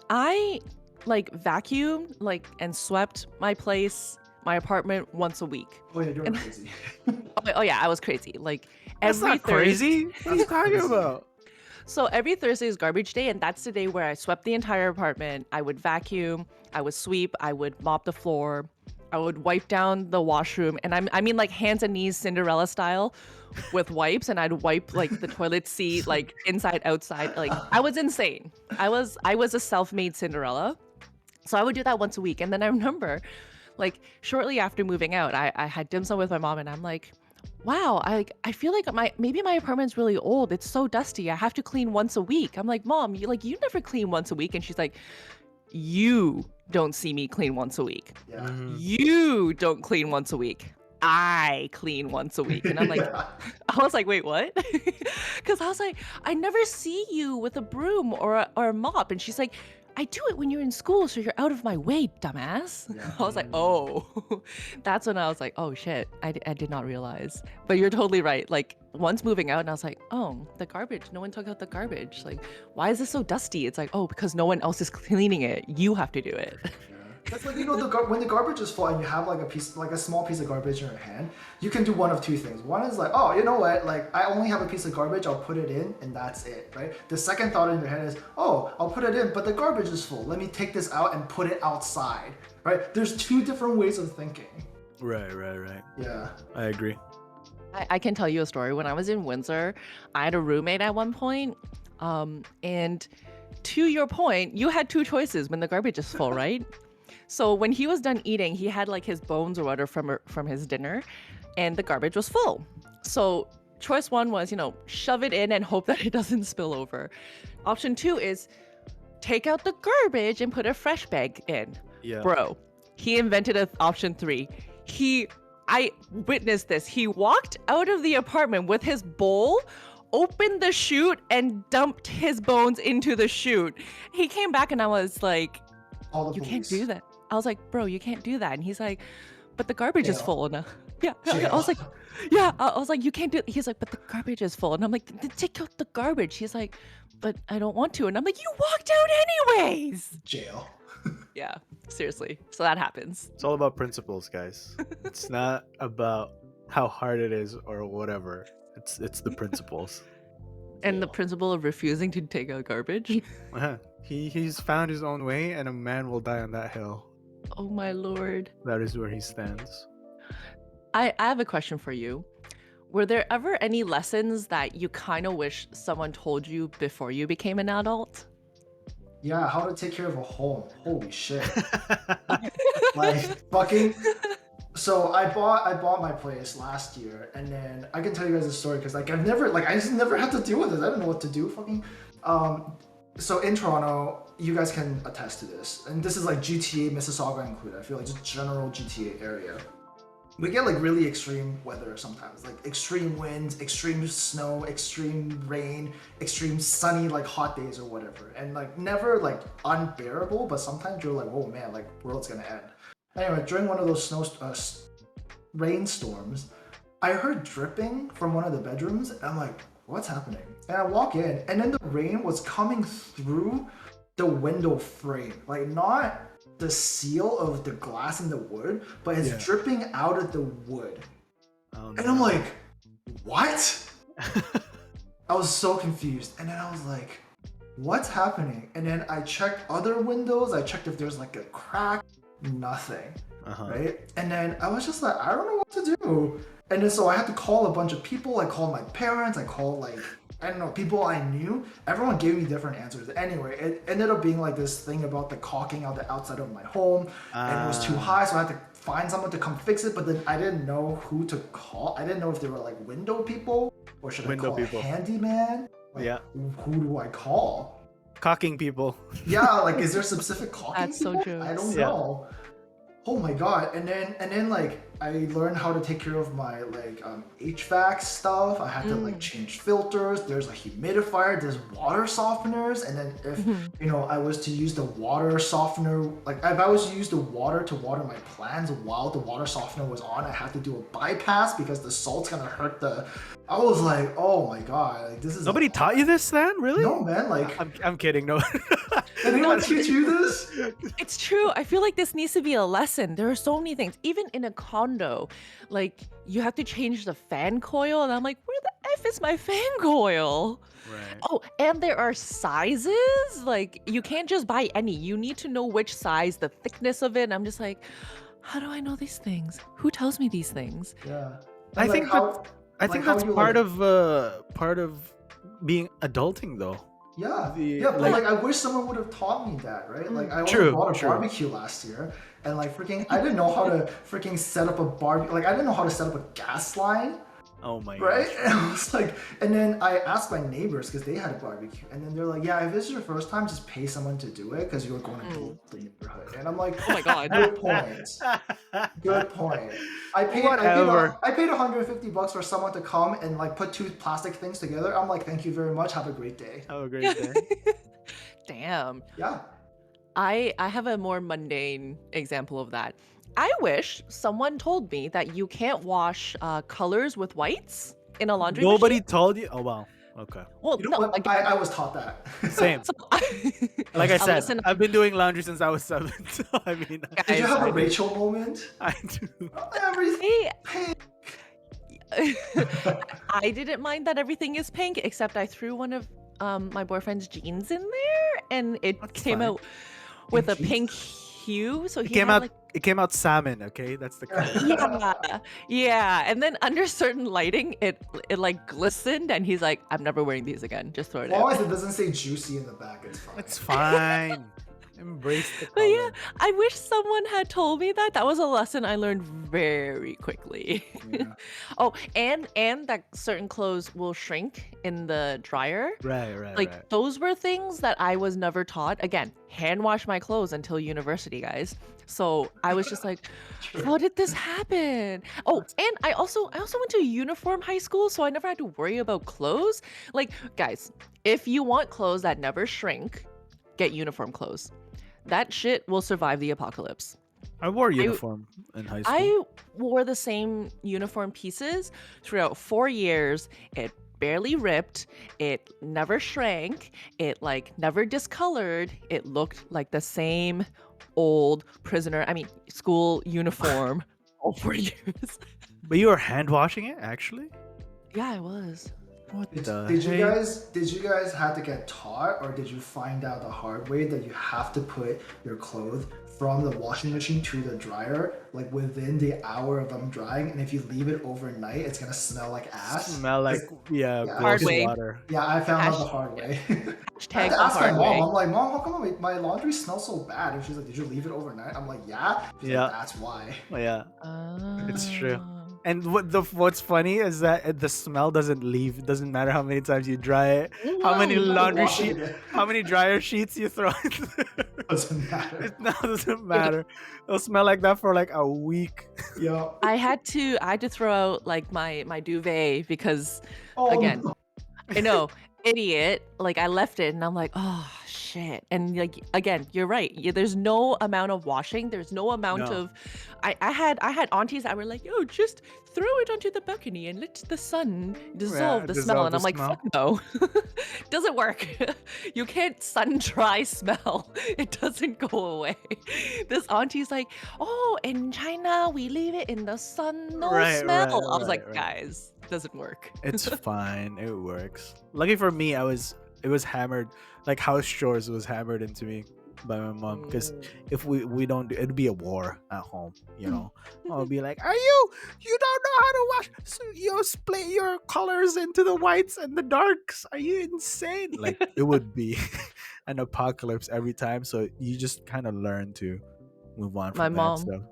I like vacuumed like and swept my apartment once a week. Oh yeah, you're crazy. Oh yeah, I was crazy. Like That's every not crazy. What are you talking about? So every Thursday is garbage day, and that's the day where I swept the entire apartment. I would vacuum, I would sweep, I would mop the floor, I would wipe down the washroom, and I mean like hands and knees Cinderella style with wipes, and I'd wipe like the toilet seat like inside outside. Like I was insane. I was a self-made Cinderella. So I would do that once a week. And then I remember like shortly after moving out, I had dim sum with my mom and I'm like, wow, I feel like maybe my apartment's really old. It's so dusty. I have to clean once a week. I'm like, Mom, you never clean once a week. And she's like, you don't see me clean once a week. Yeah. You don't clean once a week. I clean once a week. And I'm like, I was like, wait, what? Because I was like, I never see you with a broom or a mop. And she's like, I do it when you're in school, so you're out of my way, dumbass. Yeah. I was like, oh, that's when I was like, oh shit, I did not realize. But you're totally right. Like once moving out and I was like, oh, the garbage, no one took out the garbage. Like, why is this so dusty? It's like, oh, because no one else is cleaning it. You have to do it. That's like, when the garbage is full and you have like a small piece of garbage in your hand, you can do one of two things. One is like, oh, you know what? Like I only have a piece of garbage, I'll put it in and that's it, right? The second thought in your head is, oh, I'll put it in, but the garbage is full. Let me take this out and put it outside, right? There's two different ways of thinking. Right. Yeah. I agree. I can tell you a story. When I was in Windsor, I had a roommate at one point, and to your point, you had two choices when the garbage is full, right? So when he was done eating, he had like his bones or whatever from his dinner and the garbage was full. So choice one was, shove it in and hope that it doesn't spill over. Option two is take out the garbage and put a fresh bag in. Yeah. Bro, he invented option three. I witnessed this. He walked out of the apartment with his bowl, opened the chute and dumped his bones into the chute. He came back and I was like, All the you can't police. do that. I was like, bro, you can't do that. And he's like, but the garbage is Jail. full now. Yeah. I Jail. was like, yeah. I was like, you can't do it. He's like, but the garbage is full. And I'm like, then take out the garbage. He's like, but I don't want to. And I'm like, you walked out anyways. Jail. Yeah, seriously. So that happens. It's all about principles, guys. It's not about how hard it is or whatever. It's the principles. And the principle of refusing to take out garbage. He's found his own way, and a man will die on that hill. Oh my lord. That is where he stands. I have a question for you. Were there ever any lessons that you kind of wish someone told you before you became an adult? Yeah, how to take care of a home. Holy shit. Like fucking. So I bought my place last year, and then I can tell you guys a story because like I just never had to deal with this. I don't know what to do. Fucking. So in Toronto, you guys can attest to this, and this is like GTA, Mississauga included. I feel like just general GTA area. We get like really extreme weather sometimes, like extreme winds, extreme snow, extreme rain, extreme sunny like hot days or whatever, and like never like unbearable, but sometimes you're like, oh man, like world's gonna end. Anyway, during one of those rainstorms, I heard dripping from one of the bedrooms, and I'm like, what's happening? And I walk in, and then the rain was coming through the window frame, like not the seal of the glass in the wood, but it's dripping out of the wood. Oh, and I'm like, what? I was so confused. And then I was like, what's happening? And then I checked other windows. I checked if there's like a crack, nothing. Right? And then I was just like, I don't know what to do. And then so I had to call a bunch of people. I called my parents. I called like, I don't know, people I knew. Everyone gave me different answers. Anyway, it ended up being like this thing about the caulking out the outside of my home, and it was too high, so I had to find someone to come fix it. But then I didn't know who to call. I didn't know if they were like window people or should I call a handyman? Like, who do I call? Caulking people. Yeah, like is there specific caulking That's people? so true. I don't know. Oh my god! And then like I learned how to take care of my like HVAC stuff. I had to like change filters. There's a humidifier. There's water softeners. And then if you know I was to use the water softener, like if I was to use the water to water my plants while the water softener was on, I had to do a bypass because the salt's gonna hurt the. I was like, oh my god, like this is. Nobody taught you this, then? Really? No, man. Like I'm kidding. No. Did anyone teach you this? It's true. I feel like this needs to be a lesson. There are so many things. Even in a condo, like you have to change the fan coil, and I'm like, where the F is my fan coil? Right. Oh, and there are sizes. Like you can't just buy any. You need to know which size, the thickness of it. And I'm just like, how do I know these things? Who tells me these things? Yeah. I think that's part of being adulting, though. Yeah, but like I wish someone would have taught me that, right? Like I only bought a barbecue last year, and like freaking, I didn't know how to freaking set up a barbecue. Like I didn't know how to set up a gas line. Oh my right? gosh. And I was like, and then I asked my neighbors because they had a barbecue, and then they're like, yeah, if this is your first time, just pay someone to do it because you're going to build the neighborhood. And I'm like, oh my god, good point. Good point. I paid $150 for someone to come and like put two plastic things together. I'm like, thank you very much. Have a great day. Have a great day. Damn. Yeah. I have a more mundane example of that. I wish someone told me that you can't wash colors with whites in a laundry Nobody machine. told you? Oh wow. Okay. Well, You know no, what? like, I was taught that. Same. so, Like I said, listen, I've been doing laundry since I was 7. So I mean, Did you guys, have a Rachel moment? I do. Everything Hey, pink. I didn't mind that everything is pink, except I threw one of my boyfriend's jeans in there, and it That's came fine. out with a Jeans? pink hue. So It he came had out. like, It came out salmon. Okay, that's the color. yeah, and then under certain lighting, it like glistened, and he's like, "I'm never wearing these again. Just throw it As long in." as it doesn't say juicy in the back, it's fine. It's fine. Embrace the But yeah, color. I wish someone had told me that. That was a lesson I learned very quickly. Yeah. Oh, and that certain clothes will shrink in the dryer. Right, right, Like right. those were things that I was never taught. Again, hand wash my clothes until university, guys. So I was just like, True. how did this happen? Oh, and I also went to a uniform high school, so I never had to worry about clothes. Like, guys, if you want clothes that never shrink, get uniform clothes. That shit will survive the apocalypse. I wore a I uniform in high school. I wore the same uniform pieces throughout 4 years. It barely ripped. It never shrank. It like never discolored. It looked like the same old school uniform all 4 years. But you were hand washing it, actually? Yeah, I was. What Did, the did you heck? guys have to get taught, or did you find out the hard way that you have to put your clothes from the washing machine to the dryer like within the hour of them drying, and if you leave it overnight it's gonna smell like ass? Smell like, yeah, Yeah, Hard gross way. water. yeah, I found out the Hash- hard way. I Hashtag had to the ask my hard mom. way. I'm like, Mom, how come my laundry smells so bad? And she's like, did you leave it overnight? I'm like, yeah. She's Yeah. like, that's why. Yeah, it's true. Oh. And what's funny is that the smell doesn't leave. It doesn't matter how many times you dry it, how many Mhm. laundry Wash it sheet, again. how many dryer sheets you throw into Doesn't matter. it now doesn't matter. It'll smell like that for like a week. Yeah. I had to throw out like my duvet because Oh, again, no. I know, idiot. Like I left it and I'm like, oh shit. And like again, you're right. There's no amount of washing. There's no amount No. of I had aunties that were like, yo, just throw it onto the balcony and let the sun dissolve the smell. dissolve And the I'm like, smell. fuck no. Doesn't work. You can't sun dry smell. It doesn't go away. This auntie's like, oh, in China we leave it in the sun, no Right, smell. right, I was like, right. guys, doesn't work. It's fine. It works. Lucky for me, it was hammered, like house chores was hammered into me by my mom. Because if we don't do, it'd be a war at home. You know, I'll be like, you don't know how to wash? So you split your colors into the whites and the darks? Are you insane? Like it would be an apocalypse every time. So you just kind of learn to move on My from that mom, stuff.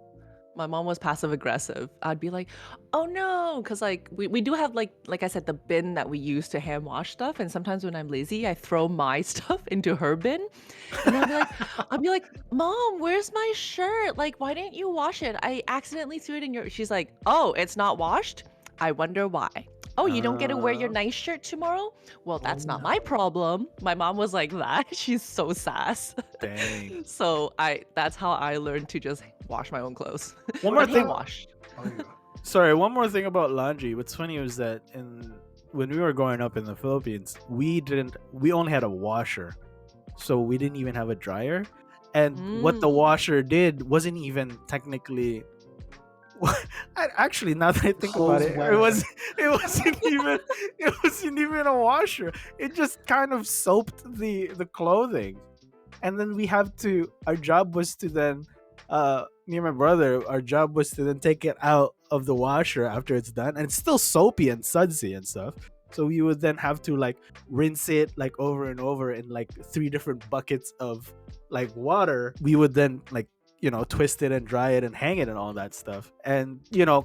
my mom was passive aggressive. I'd be like, oh no, because like we do have like I said, the bin that we use to hand wash stuff. And sometimes when I'm lazy, I throw my stuff into her bin. And I'll be like, Mom, where's my shirt? Like, why didn't you wash it? I accidentally threw it in your. She's like, oh, it's not washed? I wonder why. Oh, you don't get to wear your nice shirt tomorrow? Well, that's not my problem. My mom was like that. She's so sass. Dang. So that's how I learned to just wash my own clothes. One more But hand thing. wash. Oh, yeah. Sorry, one more thing about laundry. What's funny was that when we were growing up in the Philippines, we only had a washer. So we didn't even have a dryer. And what the washer did wasn't even technically actually, now that I think about Clothes it, wear. it wasn't even a washer. It just kind of soaped the clothing. And then our job was to then me and my brother, our job was to then take it out of the washer after it's done, and it's still soapy and sudsy and stuff. So we would then have to like rinse it like over and over in like 3 different buckets of like water. We would then like, you know, twist it and dry it and hang it and all that stuff. And, you know,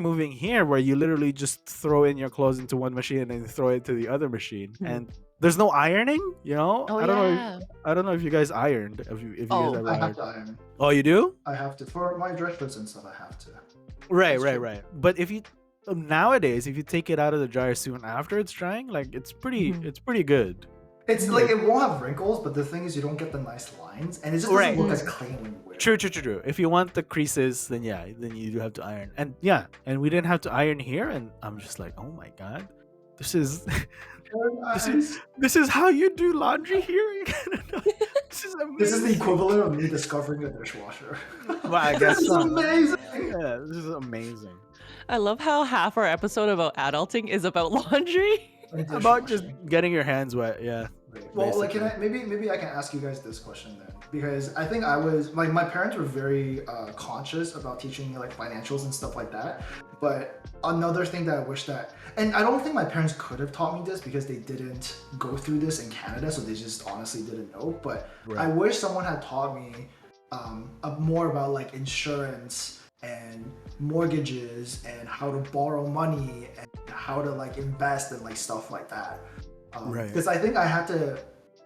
moving here where you literally just throw in your clothes into one machine and then throw it to the other machine. And there's no ironing, you know? Oh, I don't know. yeah. I don't know if you guys ironed. If you Oh, guys ever I have ironed. to iron. Oh, you do? I have to for my dress shirts and stuff. I have to. Right, That's true. right. But if you nowadays, if you take it out of the dryer soon after it's drying, like it's pretty good. It's like it won't have wrinkles, but the thing is, you don't get the nice lines, and it just doesn't Right. look as clean when you wear it. True. If you want the creases, then yeah, then you do have to iron. And yeah, and we didn't have to iron here, and I'm just like, oh my god, this is this is how you do laundry here in Canada. This is amazing. This is the equivalent of me discovering a dishwasher. Well, I guess This is so. amazing. Yeah, this is amazing. I love how half our episode about adulting is about laundry. About just getting your hands wet, yeah. Well, like, basically. maybe I can ask you guys this question then. because I think I was like, my parents were very conscious about teaching me like financials and stuff like that. But another thing that I wish that, and I don't think my parents could have taught me this because they didn't go through this in Canada, so they just honestly didn't know. But I Right. wish someone had taught me more about like insurance and mortgages and how to borrow money and how to like invest and like stuff like that. Right. Because I think I had to,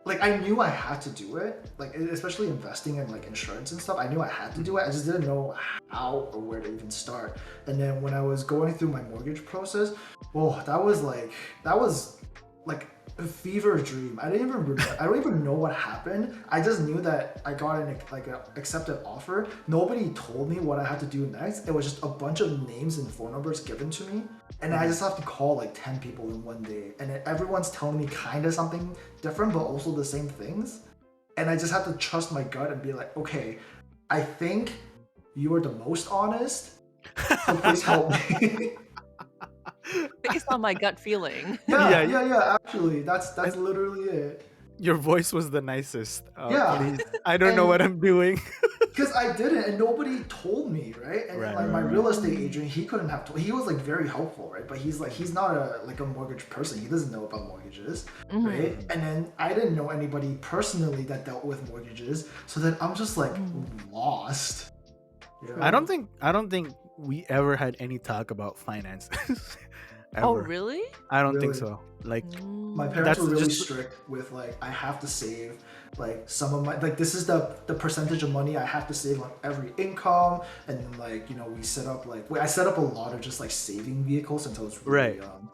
like, I knew I had to do it, like especially investing in like insurance and stuff. I knew I had to do it. I just didn't know how or where to even start. And then when I was going through my mortgage process, oh, that was like a fever dream. I don't even know what happened. I just knew that I got an accepted offer. Nobody told me what I had to do next. It was just a bunch of names and phone numbers given to me, and I just have to call like 10 people in one day, and everyone's telling me kind of something different but also the same things, and I just have to trust my gut and be like, okay, I think you are the most honest, so please help me. Based on my gut feeling. Yeah. Actually, that's And literally it. your voice was the nicest. Yeah, Please, I don't know and what I'm doing. because I didn't, and nobody told me, right? And then Right, like my right, real right. estate agent, he couldn't have told. He was like very helpful, right? But he's not a mortgage person. He doesn't know about mortgages, right? And then I didn't know anybody personally that dealt with mortgages, so then I'm just like lost. I Yeah. don't think we ever had any talk about finances. Oh, Ever. really? I don't think Really. so. Like My Mm. parents that's were really just strict with like I have to save like some of my like this is the percentage of money I have to save on every income, and then like we set up like I set up a lot of just like saving vehicles since I was really right. young.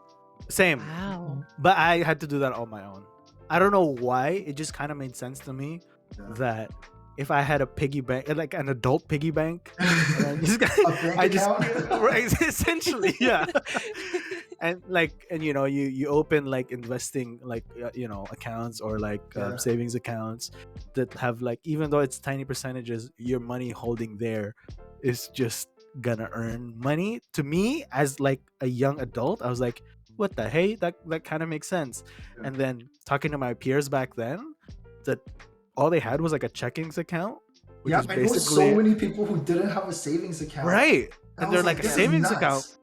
Same. Wow. But I had to do that on my own. I don't know why. It just kind of made sense to me Yeah. that if I had a piggy bank, like an adult piggy bank, and I just, A bank I just account. right, essentially, yeah. And like, and you open like investing like accounts or like Yeah. savings accounts that have like, even though it's tiny percentages, your money holding there is just gonna earn money. To me, as like a young adult, I was like, what the hey, that kind of makes sense. Yeah. And then talking to my peers back then, that all they had was like a checkings account, which Yeah, is I know so basically many people who didn't have a savings account. right. I And they're was like, a this is savings account. nuts.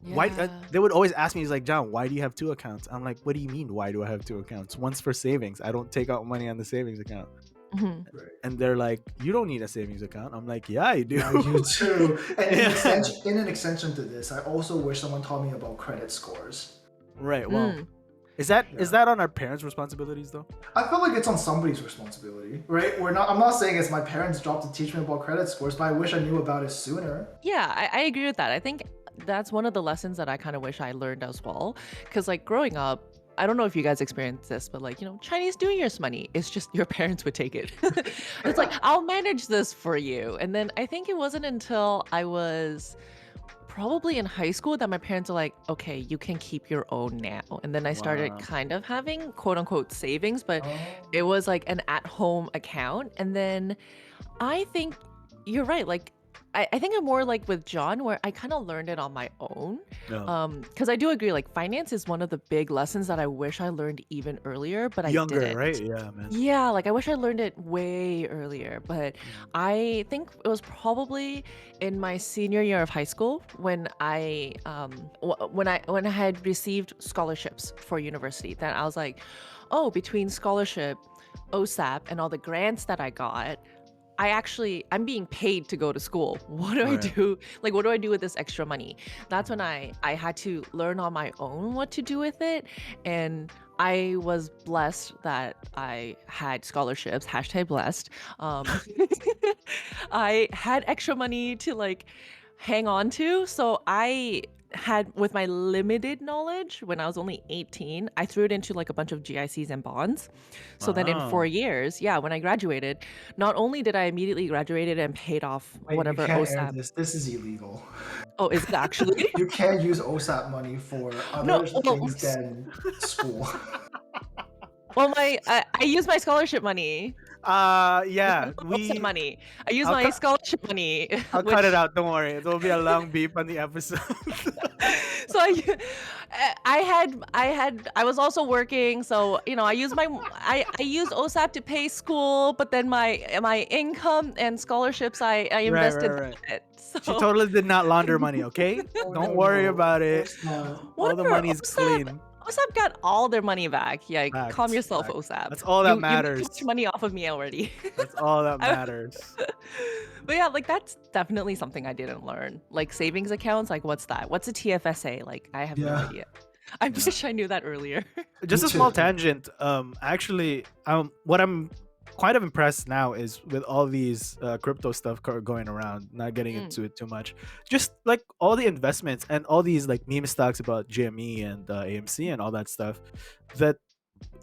Why Yeah. they would always ask me, he's like, John, why do you have two accounts? I'm like, what do you mean, why do I have two accounts? One's for savings. I don't take out money on the savings account. Mhm. Right. And they're like, you don't need a savings account. I'm like, yeah, I do. Yeah, you too. And Yeah. in an extension to this, I also wish someone taught me about credit scores. Right. Well, Mm. is that Yeah. on our parents' responsibilities though? I feel like it's on somebody's responsibility, right? I'm not saying it's my parents' job to teach me about credit scores, but I wish I knew about it sooner. Yeah, I agree with that. I think that's one of the lessons that I kind of wish I learned as well. Because, like, growing up, I don't know if you guys experienced this, but like, Chinese New Year's money, it's just your parents would take it. It's like, I'll manage this for you. And then I think it wasn't until I was probably in high school that my parents were like, okay, you can keep your own now. And then I started Wow. kind of having quote unquote savings, but Oh. it was like an at home account. And then I think you're right. Like, I think I'm more like with John, where I kind of learned it on my own. No. Because I do agree, like, finance is one of the big lessons that I wish I learned even earlier, but I Younger, didn't. right? Yeah, man. Yeah, like I wish I learned it way earlier, but I think it was probably in my senior year of high school when when I had received scholarships for university. Then I was like, oh, between scholarship, OSAP, and all the grants that I got, I'm being paid to go to school. What do I Right. do? Like, what do I do with this extra money? That's when I had to learn on my own what to do with it. And I was blessed that I had scholarships, hashtag blessed. I had extra money to like hang on to. So I had, with my limited knowledge, when I was only 18, I threw it into like a bunch of GICs and bonds. So then in 4 Wow. years, yeah, when I graduated, not only did I immediately graduated and paid off Wait, you whatever can't air OSAP. this. This is illegal. Oh, is it actually? You can't use OSAP money for No, other well, things than school. well, I used my scholarship money. There's Yeah, no OSAP money. I use I'll my cut. scholarship money, I'll cut it which out. Don't worry. There will be a long beep on the episode. so I was also working, so I use I use OSAP to pay school, but then my income and scholarships I Right, invested right, right. that. She So totally did not launder money. Okay, Oh don't no, worry no, about of it. course not. All the whatever, money's clean. OSAP got all their money back. Yeah, calm Fact, yourself, fact. OSAP. That's all that You made too much matters. money off of me already. That's all that I- matters. But yeah, like that's definitely something I didn't learn. Like savings accounts, like what's that? What's a TFSA? Like I have no Yeah. idea. I Yeah. wish I knew that earlier. Just Me a small too. tangent. Actually, what I'm quite of impressed now is with all these crypto stuff going around. Not getting Mm. into it too much. Just like all the investments and all these like meme stocks about GME and AMC and all that stuff. That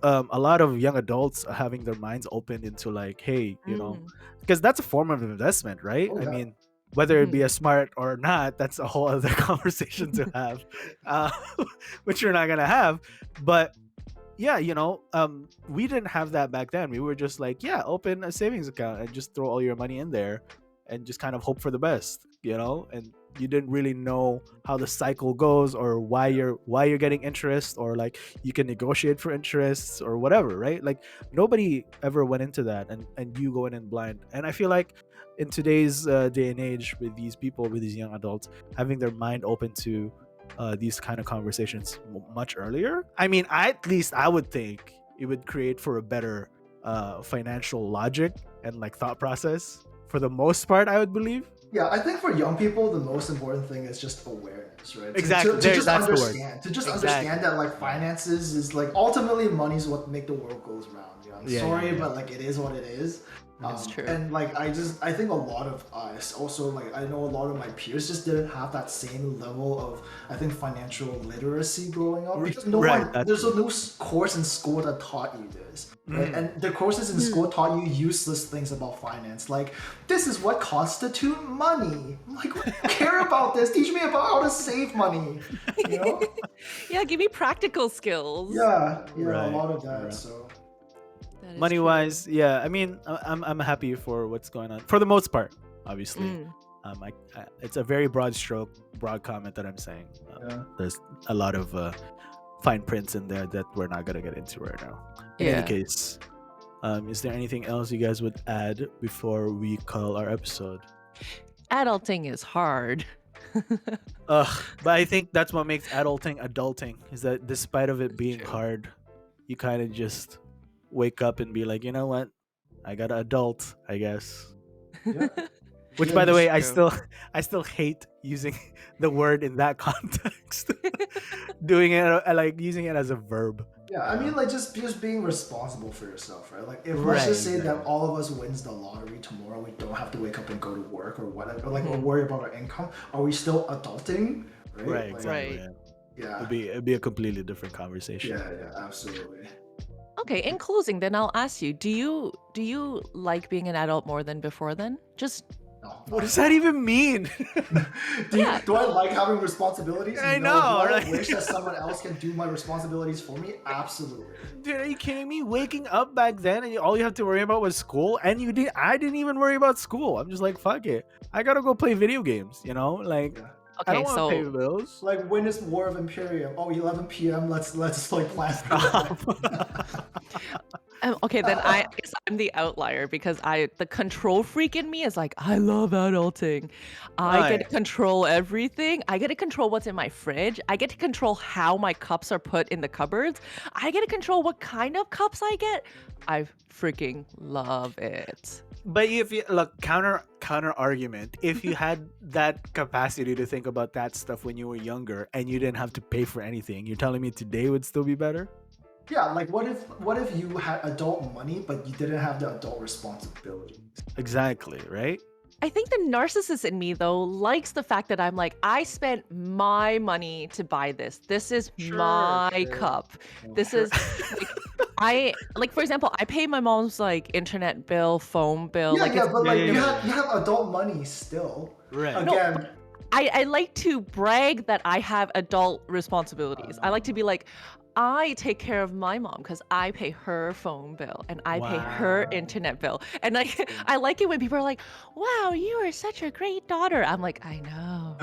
a lot of young adults are having their minds opened into like, hey, Mm. because that's a form of investment, right? Oh, I yeah. mean, whether it be Mhm. a smart or not, that's a whole other conversation to have, uh, which you're not gonna have. But yeah, we didn't have that back then. We were just like, yeah, open a savings account and just throw all your money in there and just kind of hope for the best, and you didn't really know how the cycle goes or why you're getting interest, or like you can negotiate for interests or whatever, right? Like nobody ever went into that, and you going in blind. And I feel like in today's day and age, with these people, with these young adults having their mind open to these kind of conversations much earlier, I mean, at least I would think it would create for a better financial logic and like thought process for the most part, I would believe. Yeah, I think for young people, the most important thing is just awareness, right? Exactly. To There, just that's the word. understand, to just Exactly. understand that like finances is like ultimately money's what make the world goes round. I'm Yeah, sorry, yeah. but like it is what it is. That's true. And like I think a lot of us also, like I know a lot of my peers just didn't have that same level of, I think, financial literacy growing up, because Right, that's there's true. no course in school that taught you this, right? Mhm. And the courses in school taught you useless things about finance, like this is what constitute money. I'm like, what do you care about this? Teach me about how to save money. You know? Yeah, give me practical skills. Yeah, a Right, lot of that. right. So That is Money true. wise, yeah, I mean, I'm happy for what's going on for the most part, obviously. Mm. It's a very broad comment that I'm saying. Yeah. There's a lot of fine prints in there that we're not gonna get into right now. In Yeah. any case, is there anything else you guys would add before we call our episode? Adulting is hard. But I think that's what makes adulting, is that despite of it being True. hard, you kind of just wake up and be like, you know what, I got to adult, I guess. yeah. Which, Yeah, by the way, I true. still hate using the word in that context. Doing it like using it as a verb. Yeah, I mean, like just being responsible for yourself, right? Like if let's Right, just say that exactly. all of us wins the lottery tomorrow, we don't have to wake up and go to work or whatever, like or Mhm. worry about our income. Are we still adulting? Right? Right, Like, exactly. Right. Yeah. Yeah. It'd be a completely different conversation. Yeah, absolutely. Okay, in closing, then I'll ask you: Do you like being an adult more than before? Then just No, What does that even mean? Yeah. Do I like having responsibilities? I No. know, Do I right? wish that someone else can do my responsibilities for me? Absolutely. Dude, are you kidding me? Waking up back then and all you have to worry about was school, and I didn't even worry about school. I'm just like, fuck it. I gotta go play video games, like Yeah. I Okay, don't want to pay so bills. Like when is War of Imperium? Oh, 11 p.m. Let's like plan for that. okay, then I guess I'm the outlier because the control freak in me is like, I love adulting. I get to Right. control everything. I get to control what's in my fridge. I get to control how my cups are put in the cupboards. I get to control what kind of cups I get. I freaking love it. But if you look, counter argument, if you had that capacity to think about that stuff when you were younger and you didn't have to pay for anything, you're telling me today would still be better? Yeah, like what if you had adult money but you didn't have the adult responsibility? Exactly, right? I think the narcissist in me, though, likes the fact that I'm like, I spent my money to buy this. This is my cup. This Sure. is like, for example, I pay my mom's like internet bill, phone bill. Yeah, like, yeah, it's, but like Yeah, you yeah, have adult money still. Right. No, Again, I like to brag that I have adult responsibilities. I like to be like, I take care of my mom because I pay her phone bill and I pay her Wow. internet bill. And I like it when people are like, "Wow, you are such a great daughter." I'm like, "I know."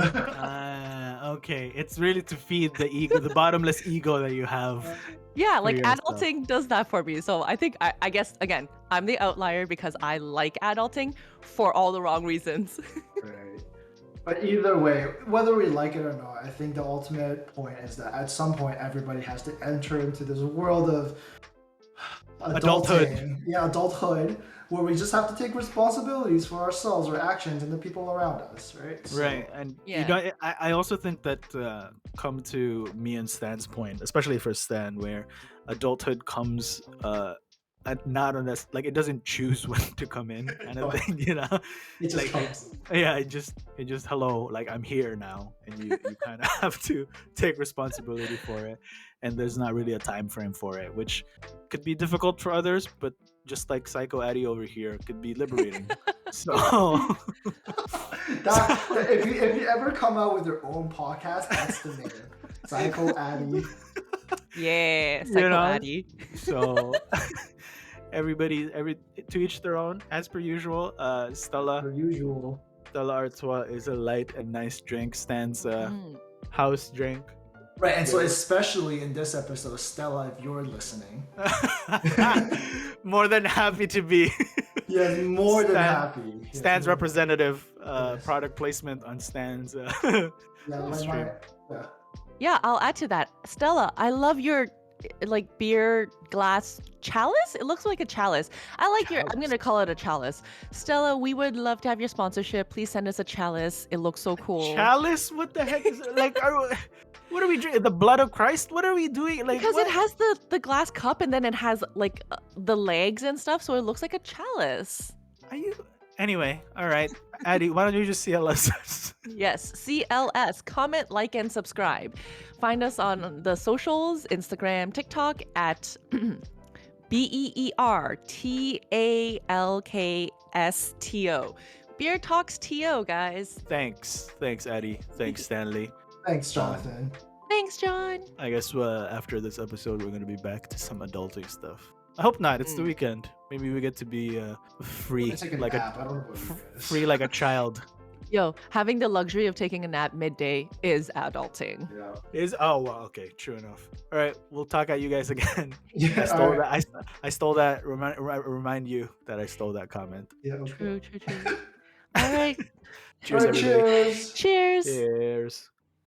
Okay. It's really to feed the ego, the bottomless ego that you have Yeah, for like yourself. adulting does that for me. So I guess again, I'm the outlier because I like adulting for all the wrong reasons. Right. But either way, whether we like it or not, I think the ultimate point is that at some point everybody has to enter into this world of Adulthood. adulting, yeah, adulthood, where we just have to take responsibilities for ourselves, our actions, and the people around us, right? So, Right. And you Yeah. know, I also think that come to me and Stan's point, especially for Stan, where adulthood comes not on us, like it doesn't choose when to come in kind of thing, you know? it just Like comes. yeah, it just hello, like I'm here now, and you kind of have to take responsibility for it, and there's not really a time frame for it, which could be difficult for others, but just like Psycho Addy over here, could be liberating. So If you ever come out with your own podcast, that's the name. Psycho Addy. Yeah, you Psycho know, Addy. so every to each their own, as per usual. Stella Per usual. Artois is a light and nice drink. Stan's Mm. house drink. Right, and so especially in this episode, Stella, if you're listening, More than happy to be yes, more than Stan- happy. Yes, Stan's more- representative. Yes. Product placement on Stan's Yeah, like stream. yeah. Yeah, I'll add to that. Stella, I love your like beer glass chalice. It looks like a chalice. I like your. I'm Chalice. gonna call it a chalice. Stella, we would love to have your sponsorship. Please send us a chalice. It looks so cool. Chalice? What the heck is it? Like, what are we drinking? The blood of Christ? What are we doing? Like, Because what? it has the glass cup and then it has like the legs and stuff, so it looks like a chalice. Are you? Anyway, all right, Addy, why don't you just CLS us? Yes, CLS. Comment, like, and subscribe. Find us on the socials, Instagram, TikTok at BEERTALKSTO. Beer Talks TO, guys. Thanks, Addy. Thanks, Stanley. Thanks, Jonathan. Thanks, John. I guess after this episode, we're gonna be back to some adulting stuff. I hope not. It's the weekend. Maybe we get to be free, Take a like nap. I don't know what you guys. free like a child. Yo, having the luxury of taking a nap midday is adulting. Yeah. Okay, true enough. All right, we'll talk at you guys again. Yeah. I stole all right. that. I stole that. Remind you that I stole that comment. Yeah. Okay. True. All right. Cheers, All right, everybody. cheers. Cheers. Cheers.